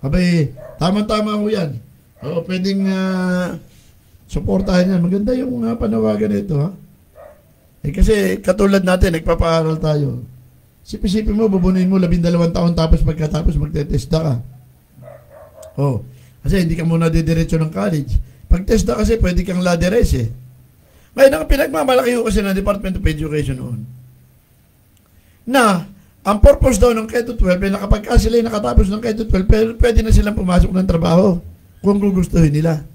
Abay, tama-tama ko yan. Pwedeng suportahan yan. Maganda yung panawagan nito, ha? Kasi katulad natin, nagpapaaral tayo. Sipi-sipi mo, bubunuin mo 12 taon tapos pagkatapos magte-testa ka. Kasi hindi ka muna didiretso ng college. Pag-testa kasi, pwede kang laderes eh. Ngayon, ang pinagmamalaki ko kasi ng Department of Education noon, na ang purpose daw ng K-12 ay nakapag sila ay nakatapos ng K-12, pwede na silang pumasok ng trabaho kung gugustuhin nila.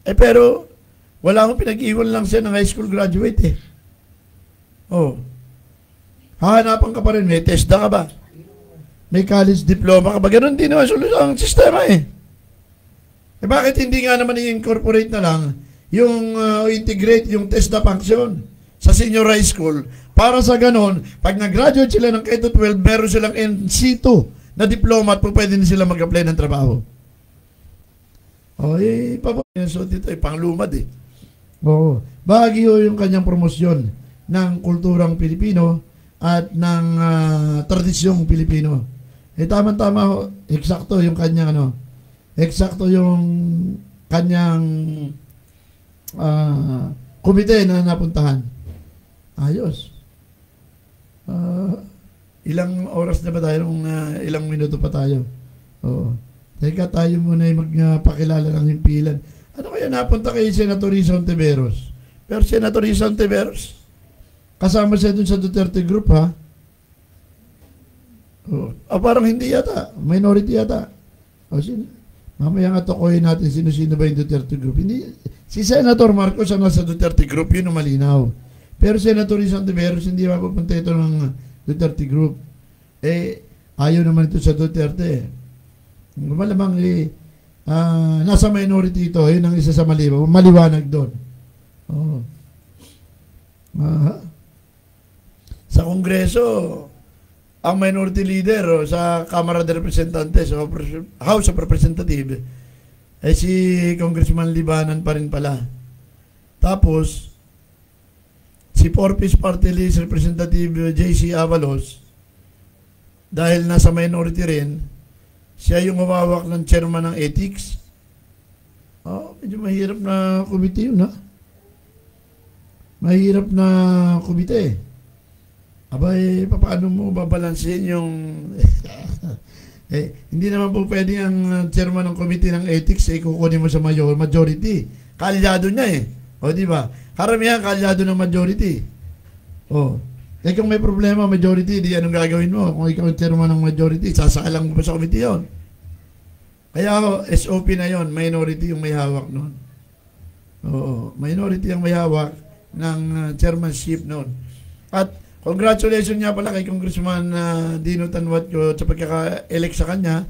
Pero, wala akong pinag-iwan lang siya ng high school graduate eh. Hahanapan ka pa rin, may TESDA ka ba? May college diploma ka ba? Ganun din naman ang sistema eh. Bakit hindi nga naman i-incorporate na lang yung integrate yung TESDA function sa senior high school para sa ganon, pag nag-graduate sila ng K-12, meron silang NC2 na diploma at pwede na sila mag-apply ng trabaho. So dito ay panglumad eh. Bahagi yung kanyang promosyon ng kulturang Pilipino at ng tradisyong Pilipino. Tama-tama, eksakto yung kanyang eksakto yung kanyang komite na napuntahan. Ayos. Ilang oras na ba tayo? Ilang minuto pa tayo? Teka, tayo muna magpakilala ng himpilan. Ano kaya napunta kay Senator Risa Ontiveros? Pero Senator Risa Ontiveros, kasama siya dun sa Duterte Group, ha? Parang hindi yata. Minority yata. Mamaya nga tukoyin natin sino-sino ba yung Duterte Group. Hindi. Si Senator Marcos ang nasa Duterte Group, yun ang malinaw. Pero Senator Risa Ontiveros, hindi mapupunta ito ng Duterte Group. Ayaw naman ito sa Duterte. Malamang nasa minority ito, yun ang isa sa maliwanag doon. Sa Kongreso, ang minority leader sa Kamara de Representantes o House of Representatives si Congressman Libanan pa rin pala. Tapos si Porpis Party List Representative J.C. Avalos, dahil nasa minority rin, siya yung humawak ng chairman ng ethics. Medyo mahirap na komite yun, ha? Mahirap na komite. Paano mo babalansin yung hindi naman po pwede ang chairman ng committee ng ethics kukunin mo sa majority. Kalyado niya eh. Di ba? Karamihan kalyado ng majority. Kung may problema majority, di anong gagawin mo? Kung ikaw ang chairman ng majority, sasakalang mo pa sa committee yon. Kaya SOP na yon, minority yung may hawak noon. Minority ang may hawak ng chairmanship noon. At congratulations niya pala kay Congressman Dino Tanwat sa pagkaka-elect sa kanya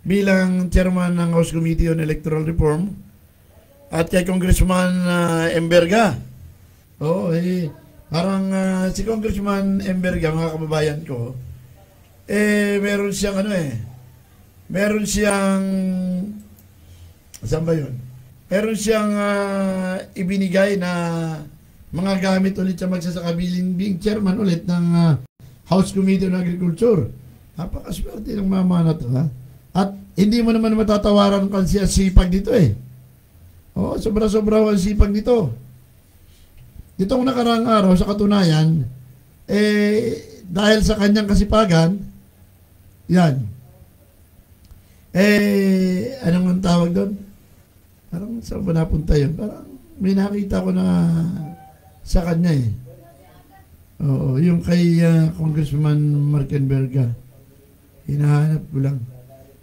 bilang chairman ng House Committee on Electoral Reform at kay Congressman Emberga. Parang si Congressman Emberga, mga kababayan ko, meron siyang meron siyang, saan ba yun? Meron siyang ibinigay na mga gamit ulit sa magsasaka being chairman ulit ng House Committee on Agriculture. Napakaswerte ng mama na to, ha? At hindi mo naman matatawaran kasi ang sipag dito Oo, sobra-sobra ang sipag dito. Ditong nakaraang araw, sa katunayan, dahil sa kanyang kasipagan, yan. Anong ang tawag doon? Parang saan ba napunta yun? Parang may nakita ko na sa kanya Oo, yung kay Congressman Markenberga. Hinahanap ko lang.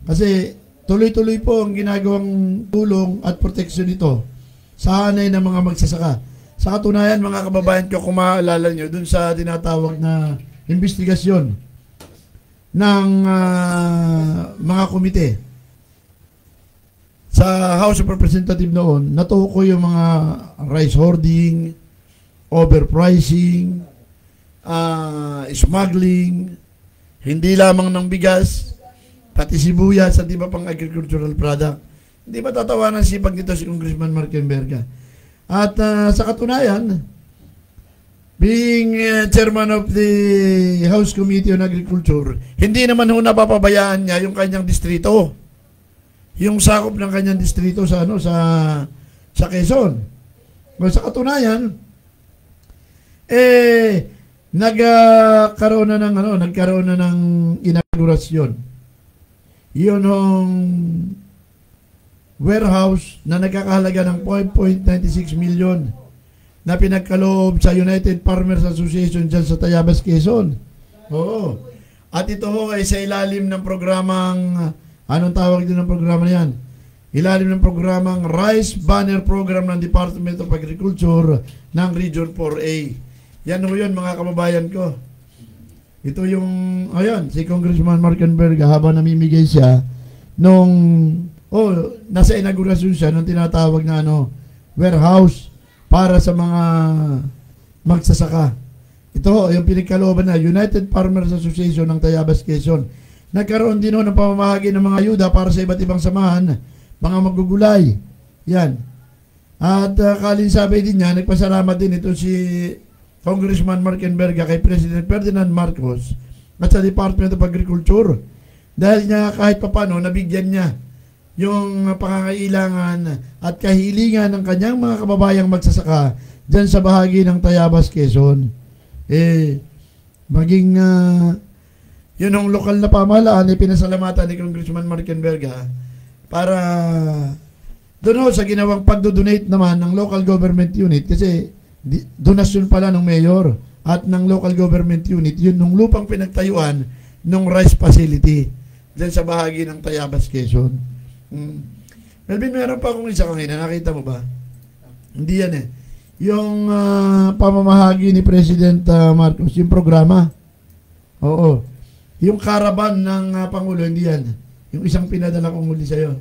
Kasi tuloy-tuloy po ang ginagawang tulong at proteksyon nito sa hanay ng mga magsasaka. Sa katunayan, mga kababayan ko, kung maaalala nyo, dun sa tinatawag na investigasyon ng mga komite sa House of Representatives noon, natukoy yung mga rice hoarding, overpricing, smuggling, hindi lamang ng bigas, pati sibuyas at iba pang agricultural product. Hindi ba tatawanan sipag dito si Congressman Markenberga? At sa katunayan, being chairman of the House Committee on Agriculture, hindi naman napapabayaan niya yung kanyang distrito. Yung sakop ng kanyang distrito sa sa Quezon. Sa katunayan, nagkaroon na ng inaugurasyon. Yun yung warehouse na nagkakahalaga ng 5.96 million na pinagkaloob sa United Farmers Association dyan sa Tayabas, Quezon. Oo. At ito ay sa ilalim ng programang, anong tawag din ng programa na yan? Ilalim ng programang Rice Banner Program ng Department of Agriculture ng Region 4A. Yan ho yun, mga kababayan ko. Ito yung, si Congressman Markenberga, habang namimigay siya nung nasa inaugurasyon siya ng tinatawag na warehouse para sa mga magsasaka. Ito yung pinagkalooban na United Farmers Association ng Tayabas, Quezon. Nagkaroon din ng pamamahagi ng mga ayuda para sa iba't ibang samahan, mga magugulay. Yan. At kalinsabay din niya, nagpasalamat din ito si Congressman Markenberga kay President Ferdinand Marcos at sa Department of Agriculture dahil niya kahit papano nabigyan niya yung pangangailangan at kahilingan ng kanyang mga kababayang magsasaka dyan sa bahagi ng Tayabas, Quezon. Maging yun ang lokal na pamahalaan pinasalamatan ni Congressman Markenberga para doon sa ginawang pagdodonate naman ng local government unit kasi donasyon pala ng mayor at ng local government unit yun nung lupang pinagtayuan ng rice facility dyan sa bahagi ng Tayabas, Quezon. Melvin, meron pa akong isa kanina. Nakita mo ba? Hindi yan yung pamamahagi ni President Marcos, yung programa. Oo. Yung caravan ng Pangulo, hindi yan. Yung isang pinadala kong muli sa'yo.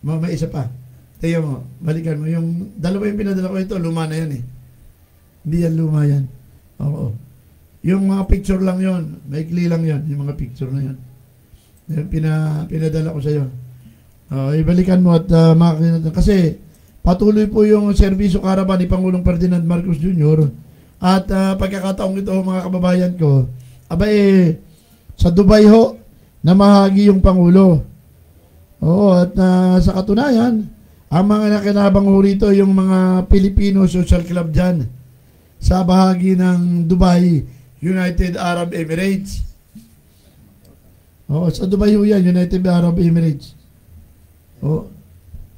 May isa pa. Tayo mo, balikan mo. Yung dalawa yung pinadala ko ito, luma na yan Hindi yan luma yan. Oo. Yung mga picture lang yon, maikli lang yon, yung mga picture na yan. Yung pinadala ko sa'yo. Ibalikan mo at makakita. Kasi patuloy po yung serbisyo caravan ni Pangulong Ferdinand Marcos Jr. At pagkakataong ito mga kababayan ko, sa Dubai ho, namahagi yung Pangulo. Oo, at sa katunayan, ang mga nakinabang ho rito yung mga Filipino Social Club dyan sa bahagi ng Dubai, United Arab Emirates. Oo, sa Dubai ho yan, United Arab Emirates.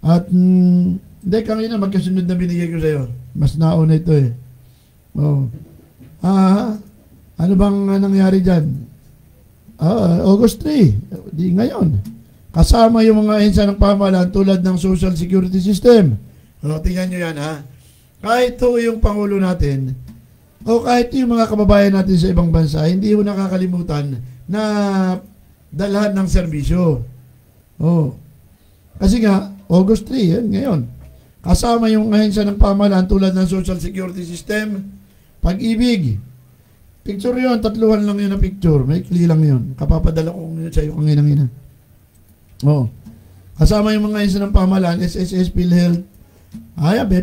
At hindi, kanina magkasunod na binigay ko sa'yo. Mas nauna ito ano bang nangyari dyan? August 3, di ngayon. Kasama yung mga ahensya ng pamahalaan tulad ng Social Security System. Tingnan nyo yan Kahit ito yung Pangulo natin, kahit yung mga kababayan natin sa ibang bansa, hindi mo nakakalimutan na dalhan ng serbisyo. Kasi nga, August 3, yan, ngayon. Kasama yung ahensya ng pamahalaan tulad ng Social Security System, Pag-ibig. Picture yun, tatluhan lang yun na picture. May kli lang yun. Kapapadala ko yun sa'yo kanina. Oo. Kasama yung mga isa ng pamahalaan, SSS, PhilHealth,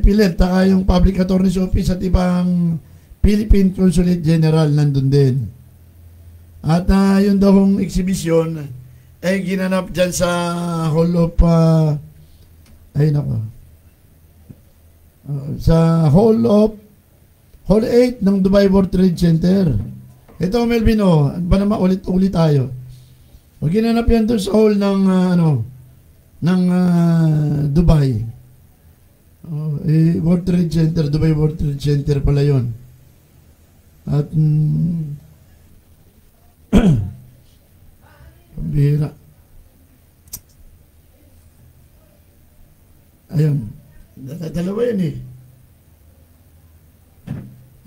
PhilHealth, taka yung Public Attorney's Office at ibang Philippine Consulate General nandun din. At yung daw hong exhibition, ginanap dyan sa Hall of, sa Hall 8 ng Dubai World Trade Center. Ito, Melvin, ba naman ulit-ulit tayo. Pag ginanap yan doon sa hall ng, Dubai. World Trade Center, Dubai World Trade Center pala yun. At, pambihira. Ayun. Dalawa yan eh.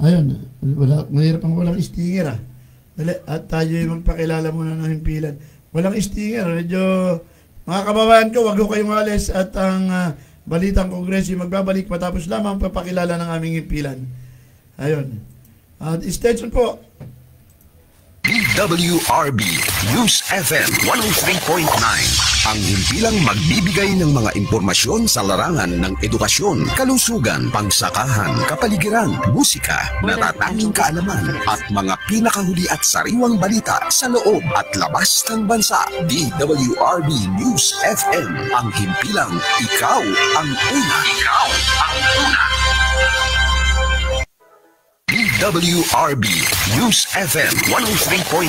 Ayun, mahirap ang walang stinger Dali, at tayo yung magpakilala muna ng himpilan. Walang stinger, medyo, mga kababayan ko, wag ko kayong alis at ang Balitang Kongreso magbabalik matapos lamang papakilala ng aming himpilan. Ayun. At stay tuned po. DWRB News FM 103.9 ang himpilang magbibigay ng mga impormasyon sa larangan ng edukasyon, kalusugan, pangsakahan, kapaligiran, musika, natatanging kaalaman at mga pinakahuli at sariwang balita sa loob at labas ng bansa. DWRB News FM ang himpilang ikaw ang una. Ikaw ang una. DWRB News FM 103.9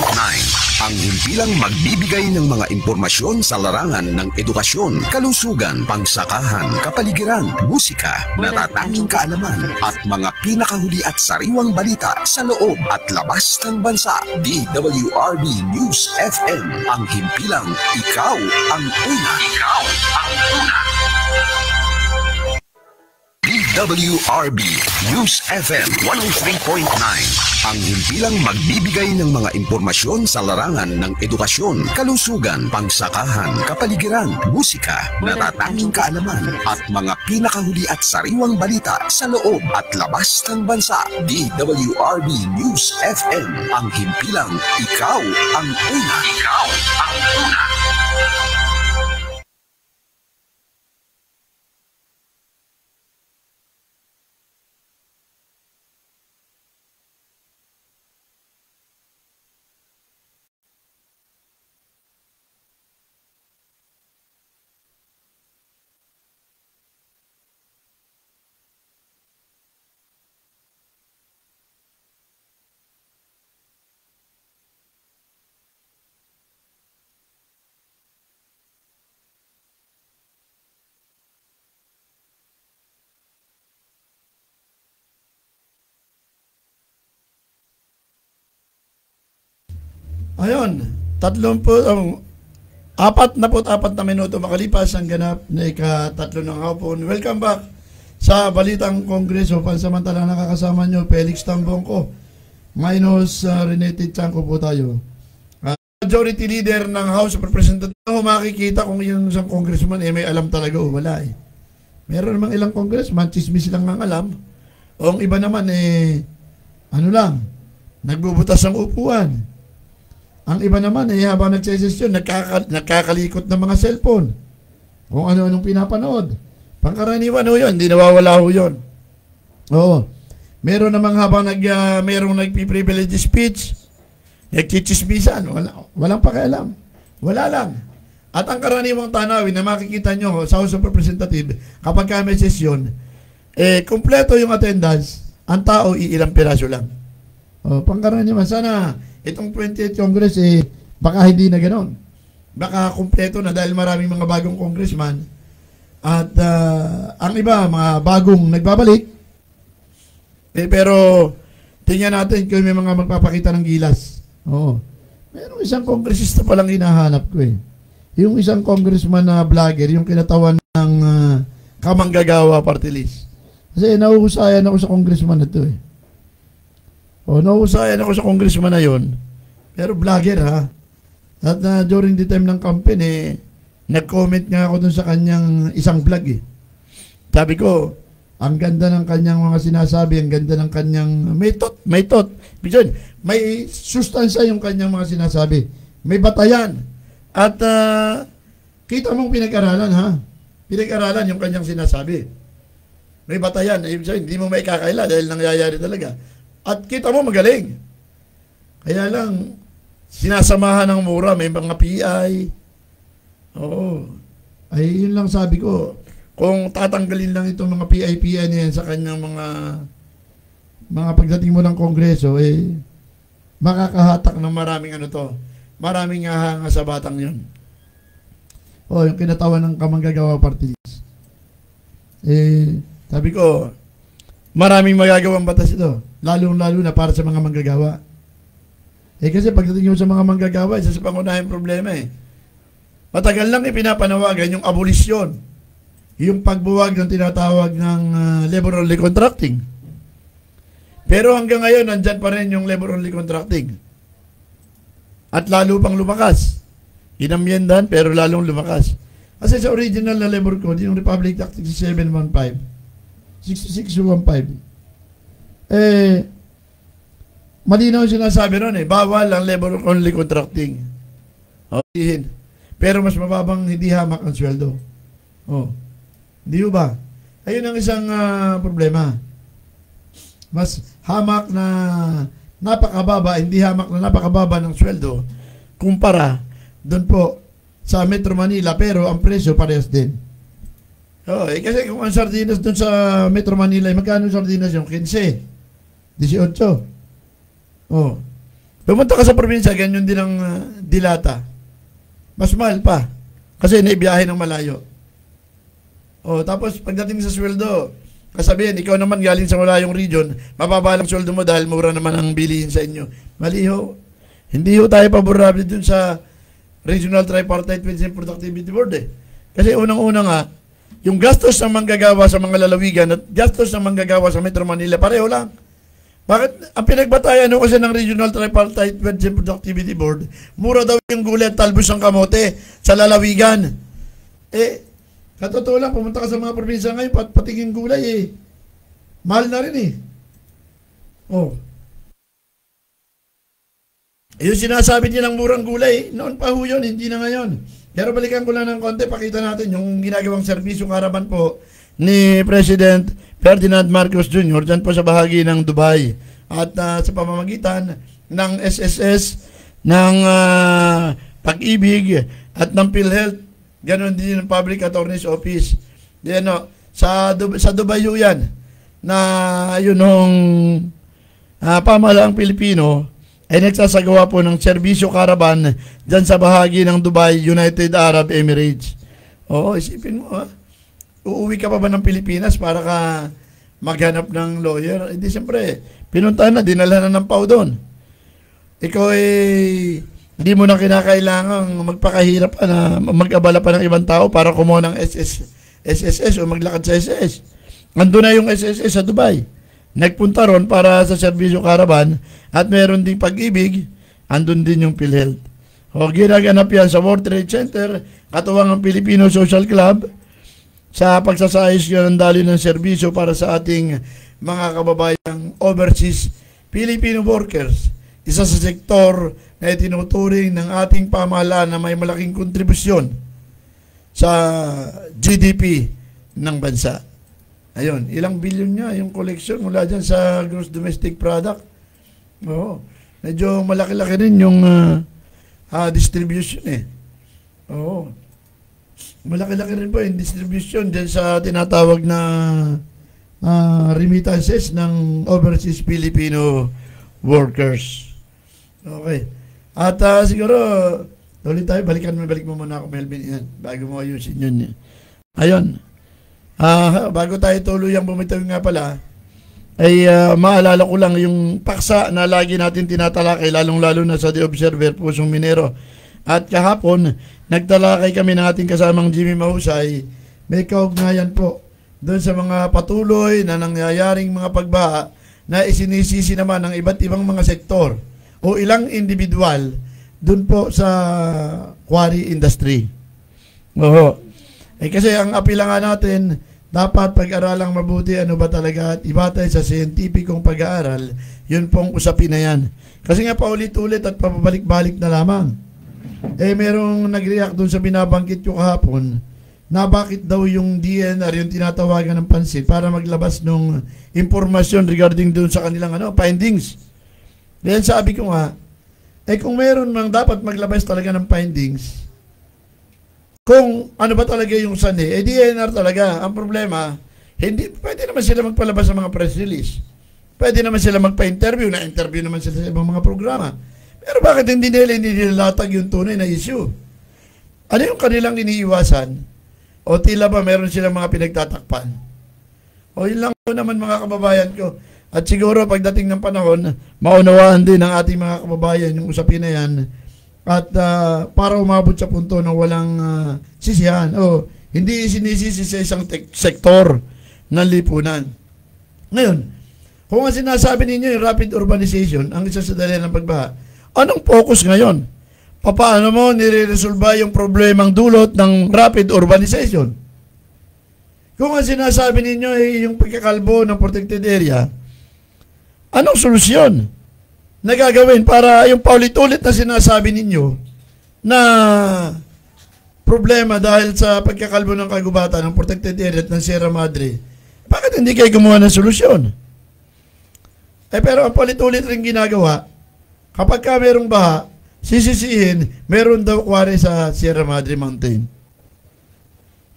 ang himpilang magbibigay ng mga impormasyon sa larangan ng edukasyon, kalusugan, pangsakahan, kapaligiran, musika, natatanging kaalaman at mga pinakahuli at sariwang balita sa loob at labas ng bansa. DWRB News FM ang himpilang ikaw ang una. Ikaw ang una. DWRB News FM 103.9 ang himpilang magbibigay ng mga impormasyon sa larangan ng edukasyon, kalusugan, pangsakahan, kapaligiran, musika, natatanging kaalaman at mga pinakahuli at sariwang balita sa loob at labas ng bansa. DWRB News FM ang himpilang ikaw ang una. Ikaw ang una. Ayun, 44 na minuto makalipas ang ganap na ika-3 ng hapon. Welcome back sa Balitang Kongreso. Pansamantalang nakakasama nyo, Felix Tambongko, minus Rene Tichangco po tayo. Majority Leader ng House of Representatives. Makikita kung yung isang congressman may alam talaga o wala eh. Meron namang ilang congressman, chismis lang ang alam. O ang iba naman nagbubutas ang upuan. Ang iba naman habang nagsesesyon, nakakalikot ng mga cellphone. Kung ano-anong pinapanood. Pangkaraniwan ho yun, hindi nawawala ho yun. Oo. Meron namang habang merong nagpi-privilege speech, nagchichismisan, walang pakialam. Wala lang. At ang karaniwang tanawin na makikita nyo sa House of Representatives, kapag may sesyon, kompleto yung attendance, ang tao iilang piraso lang. Pangkaraniwan, sana itong 28th Congress, baka hindi na ganoon. Baka kumpleto na dahil maraming mga bagong congressman. At ang iba, mga bagong nagbabalik. Pero, tingnan natin kung may mga magpapakita ng gilas. Oo. Merong isang congressista palang hinahanap ko Yung isang congressman na vlogger, yung kinatawan ng Kamanggagawa Party List. Kasi nahuhusayan ako sa congressman na ito nahusayan ako sa congressman na yun. Pero vlogger At during the time ng campaign nag-comment nga ako dun sa kanyang isang vlog Sabi ko, Ang ganda ng kanyang mga sinasabi, ang ganda ng kanyang may thought. May sustansya yung kanyang mga sinasabi. May batayan. At kita mong pinag-aralan, ha? Pinag-aralan yung kanyang sinasabi. May batayan. Hindi mo may kakaila dahil nangyayari talaga. At kita mo magaling. Kaya lang, sinasamahan ng mura. May mga PI. Oo. Ay, yun lang sabi ko. Kung tatanggalin lang itong mga PI niya sa kanyang mga pagdating mo ng Kongreso, makakahatak ng maraming maraming ahanga sa batang yun. Yung kinatawan ng kamanggagawa party list. Sabi ko, maraming magagawang batas ito. Lalo na para sa mga manggagawa. Kasi pagdating mo sa mga manggagawa, isa sa pangunahing problema matagal lang pinapanawagan yung abolisyon. Yung pagbuwag ng tinatawag ng labor-only contracting. Pero hanggang ngayon, nandyan pa rin yung labor-only contracting. At lalo pang lumakas. Inamyendan, pero lalong lumakas. Kasi sa original na labor code, yung Republic Act 6715, malinaw sinasabi ron bawal ang labor-only contracting. Pero mas mababang hindi hamak ang sweldo. Di ba? Ayun ang isang problema. Mas hamak na napakababa, hindi hamak na napakababa ng sweldo kumpara doon po sa Metro Manila, pero ang presyo parehas din. Kasi kung ang sardinas doon sa Metro Manila, magkano sardinas yung 15? 18? Pumunta ka sa probinsya, ganyan din ang dilata. Mas mahal pa. Kasi naibiyahe ng malayo. Tapos pagdating sa sweldo, kasabihin, ikaw naman galing sa malayong region, mababa lang sweldo mo dahil mura naman ang bilihin sa inyo. Mali ho. Hindi ho tayo paborable dun sa Regional Tripartite Wage and Productivity Board Kasi unang-una nga, yung gastos ng manggagawa sa mga lalawigan at gastos ng manggagawa sa Metro Manila, pareho lang. Bakit? Ang pinagbatayan kasi ng Regional Tripartite Wage and Productivity Board, mura daw yung gulay at talbos ng kamote sa lalawigan. Katotoo lang, pumunta ka sa mga probinsya ngayon, patingin gulay mahal na rin Yung sinasabi niya ng murang gulay, noon pa ho yun, hindi na ngayon. Pero balikan ko lang ng konti, pakita natin yung ginagawang serbisyo karaban po ni President Ferdinand Marcos Jr. dyan po sa bahagi ng Dubai. At sa pamamagitan ng SSS, ng Pag-ibig at ng PhilHealth, ganon din ng Public Attorney's Office. Sa Dubai yan, na yun nung pamahalaang Pilipino ay nagsasagawa po ng serbisyo karaban dyan sa bahagi ng Dubai, United Arab Emirates. Isipin mo uuwi ka pa ba ng Pilipinas para ka maghanap ng lawyer? Hindi, siyempre, pinuntahan na, dinala na ng PAO doon. Ikaw hindi mo na kinakailangang magpakahirap pa na mag-abala pa ng ibang tao para kumuha ng SSS o maglakad sa SS. Andun na yung SSS sa Dubai. Nagpunta ron para sa serbisyo karaban at meron ding Pag-ibig, andun din yung PhilHealth. Ginaganap yan sa World Trade Center, katuwang ang Filipino Social Club, sa pagsasayos ng daloy ng serbisyo para sa ating mga kababayang overseas Filipino workers. Isa sa sektor na itinuturing ng ating pamahalaan na may malaking kontribusyon sa GDP ng bansa. Ayun, ilang bilyon niya yung collection mula dyan sa gross domestic product. Medyo malaki-laki rin yung distribution malaki-laki rin po yung distribution dyan sa tinatawag na remittances ng overseas Filipino workers. Okay. At siguro, tuloy tayo, balik mo muna ako, Melvin, yan, bago mo ayusin yun. Ayun. Bago tayo tuluyang bumitaw nga pala, ay maalala ko lang yung paksa na lagi natin tinatalakay, lalong-lalo na sa The Observer, Pusong Minero. At kahapon, nagtalakay kami ng ating kasamang Jimmy Mahusay, may kaugnayan po doon sa mga patuloy na nangyayaring mga pagbaha na isinisisi naman ng iba't ibang mga sektor o ilang individual doon po sa quarry industry. Kasi ang apila nga natin dapat pag-aralang mabuti ano ba talaga at ibatay sa siyentipikong pag-aaral, yun pong usapin na yan. Kasi nga paulit-ulit at papabalik-balik na lamang. Merong nag-react dun sa binabanggit yung kahapon na bakit daw yung DNR yung tinatawagan ng pansin para maglabas ng impormasyon regarding dun sa kanilang findings. Then sabi ko nga, kung meron mang dapat maglabas talaga ng findings, kung ano ba talaga yung sani, DNR talaga. Ang problema, hindi, pwede naman sila magpalabas sa mga press release. Pwede naman sila magpa-interview, na-interview naman sila sa ibang mga programa. Pero bakit hindi nilatag yung tunay na issue? Ano yung kanilang iniiwasan? O tila ba meron silang mga pinagtatakpan? O yun lang po naman mga kababayan ko. At siguro pagdating ng panahon, maunawaan din ng ating mga kababayan yung usapin na yan. At para umabot sa punto na walang sisihan o hindi sinisisi sa isang sektor ng lipunan. Ngayon, kung ang sinasabi ninyo yung rapid urbanization, ang isa sa dahilan ng pagbaha, anong focus ngayon? Paano mo nire-resolve yung problemang dulot ng rapid urbanization? Kung ang sinasabi ninyo ay yung pagkakalbo ng protected area, anong solusyon na gagawin para yung paulit-ulit na sinasabi ninyo na problema dahil sa pagkakalbo ng kagubatan ng protected area at ng Sierra Madre, bakit hindi kayo gumawa ng solusyon? Pero ang paulit-ulit rin ginagawa, kapag ka merong baha, sisisihin, meron daw kwari sa Sierra Madre Mountain.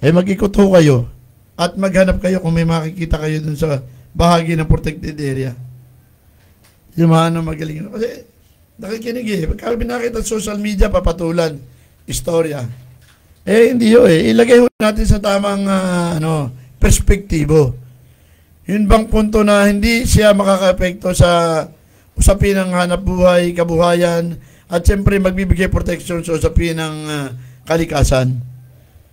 Mag-ikot ho kayo at maghanap kayo kung may makikita kayo dun sa bahagi ng protected area. Yung mga magaling. Kasi nakikinig Pagka binakita sa social media, papatulan. Istorya. Hindi yun Ilagay ho natin sa tamang perspektibo. Yun bang punto na hindi siya makaka-epekto sa usapin ng hanap buhay, kabuhayan, at siyempre magbibigay protection sa usapin ng kalikasan.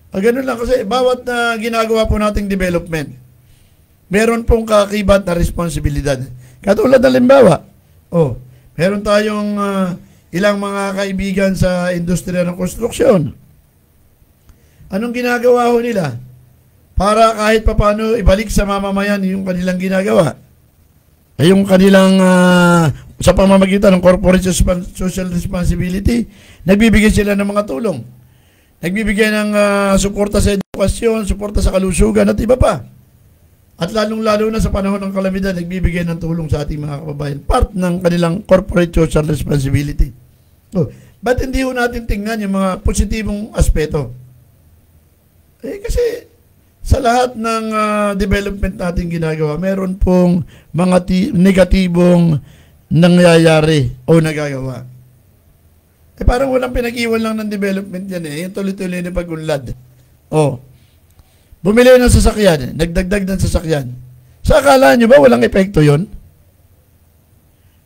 Ganun lang kasi bawat ginagawa po nating development, meron pong kakibat na responsibilidad. Katulad ng limbawa, meron tayong ilang mga kaibigan sa industriya ng konstruksyon. Anong ginagawa ho nila? Para kahit papano ibalik sa mamamayan yung kanilang ginagawa. Yung kanilang sa pamamagitan ng corporate social responsibility, nagbibigay sila ng mga tulong. Nagbibigay ng suporta sa edukasyon, suporta sa kalusugan at iba pa. At lalong-lalo na sa panahon ng kalamidad, nagbibigay ng tulong sa ating mga kababayan. Part ng kanilang corporate social responsibility. Ba't hindi ho natin tingnan yung mga positibong aspeto? Kasi sa lahat ng development natin ginagawa, meron pong mga negatibong nangyayari o nagagawa. Parang walang pinag-iwan lang ng development yan yung tuloy-tuloy na pag-unlad. Bumili ng sasakyan, nagdagdag ng sasakyan. Sa akala nyo ba walang epekto yon?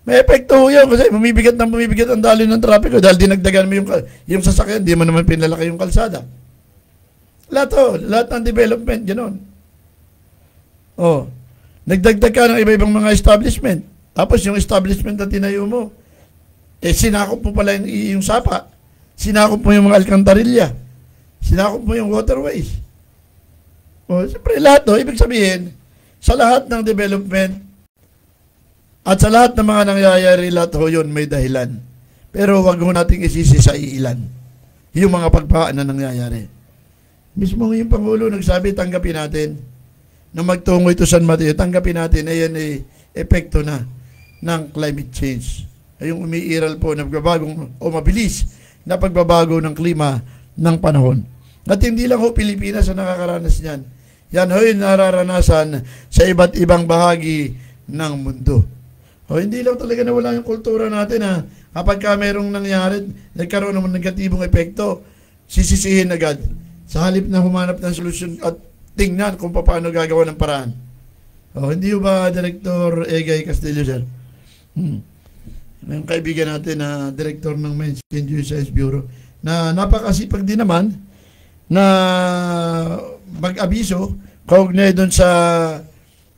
May epekto ho yun kasi bumibigat ang daloy ng trapiko dahil dinagdagan mo yung sasakyan, di mo naman pinalaki yung kalsada. Lahat ng development, gano'n. Nagdagdag ka ng iba-ibang mga establishment. Tapos yung establishment na tinayo mo, sinakop mo pala yung sapa. Sinakop mo yung mga alkantarilya. Sinakop mo yung waterways. Siyempre lahat ibig sabihin, sa lahat ng development at sa lahat ng mga nangyayari, lahat yun may dahilan. Pero wag mo nating isisi sa iilan yung mga pagpaan na nangyayari. Mismo yung Pangulo nagsabi, tanggapin natin na magtungo ito San Mateo, tanggapin natin, ayan epekto na ng climate change. Ay yung umiiral po na pagbabagong o mabilis na pagbabago ng klima ng panahon. At hindi lang Pilipinas ang nakakaranas niyan. Yan yung nararanasan sa iba't ibang bahagi ng mundo. Hindi lang talaga nawala yung kultura natin kapag merong nangyari, nagkaroon ng negatibong epekto, sisisihin agad. Sa halip na humanap ng solusyon at tingnan kung paano gagawa ng paraan. Hindi ba Director Egay Castillo, sir? Yung kaibigan natin na Director ng Mines and Geoscience Bureau na napakasipag din naman na mag-abiso kaugnay doon sa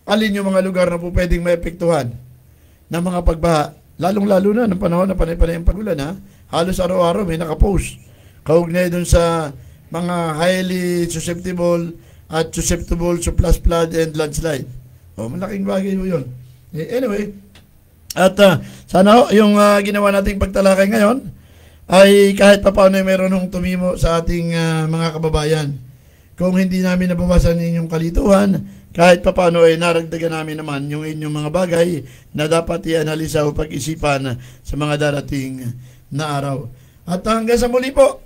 alin yung mga lugar na po pwedeng maepektuhan ng mga pagbaha. Lalong-lalo na ng panahon na panay-panay ang pagulan halos araw-araw may nakapost kaugnay doon sa mga highly susceptible at susceptible to flash flood and landslide. Malaking bagay po yun. Anyway, at sana ho, yung ginawa nating pagtalakay ngayon ay kahit pa paano meron hong tumimo sa ating mga kababayan. Kung hindi namin nabawasan inyong kalituhan, kahit pa paano ay naragdagan namin naman yung inyong mga bagay na dapat i-analisa o pag-isipan sa mga darating na araw. At hanggang sa muli po,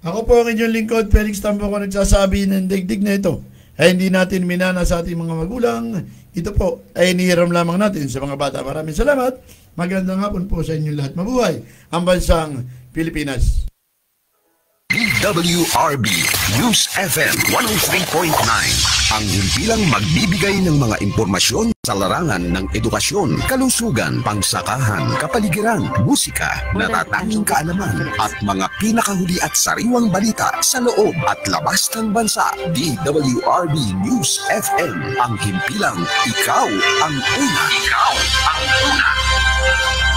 ako po ang inyong lingkod, Felix Tambo, ko nagsasabi ng digdig na ito ay hindi natin minana sa ating mga magulang. Ito po ay inihiram lamang natin sa mga bata. Maraming salamat. Magandang hapon po sa inyong lahat. Mabuhay ang bansang Pilipinas. DWRB News FM 103.9 ang himpilang magbibigay ng mga impormasyon sa larangan ng edukasyon, kalusugan, pangsakahan, kapaligiran, musika, natatanging kaalaman at mga pinakahuli at sariwang balita sa loob at labas ng bansa. DWRB News FM ang himpilang ikaw ang una. Ikaw ang una.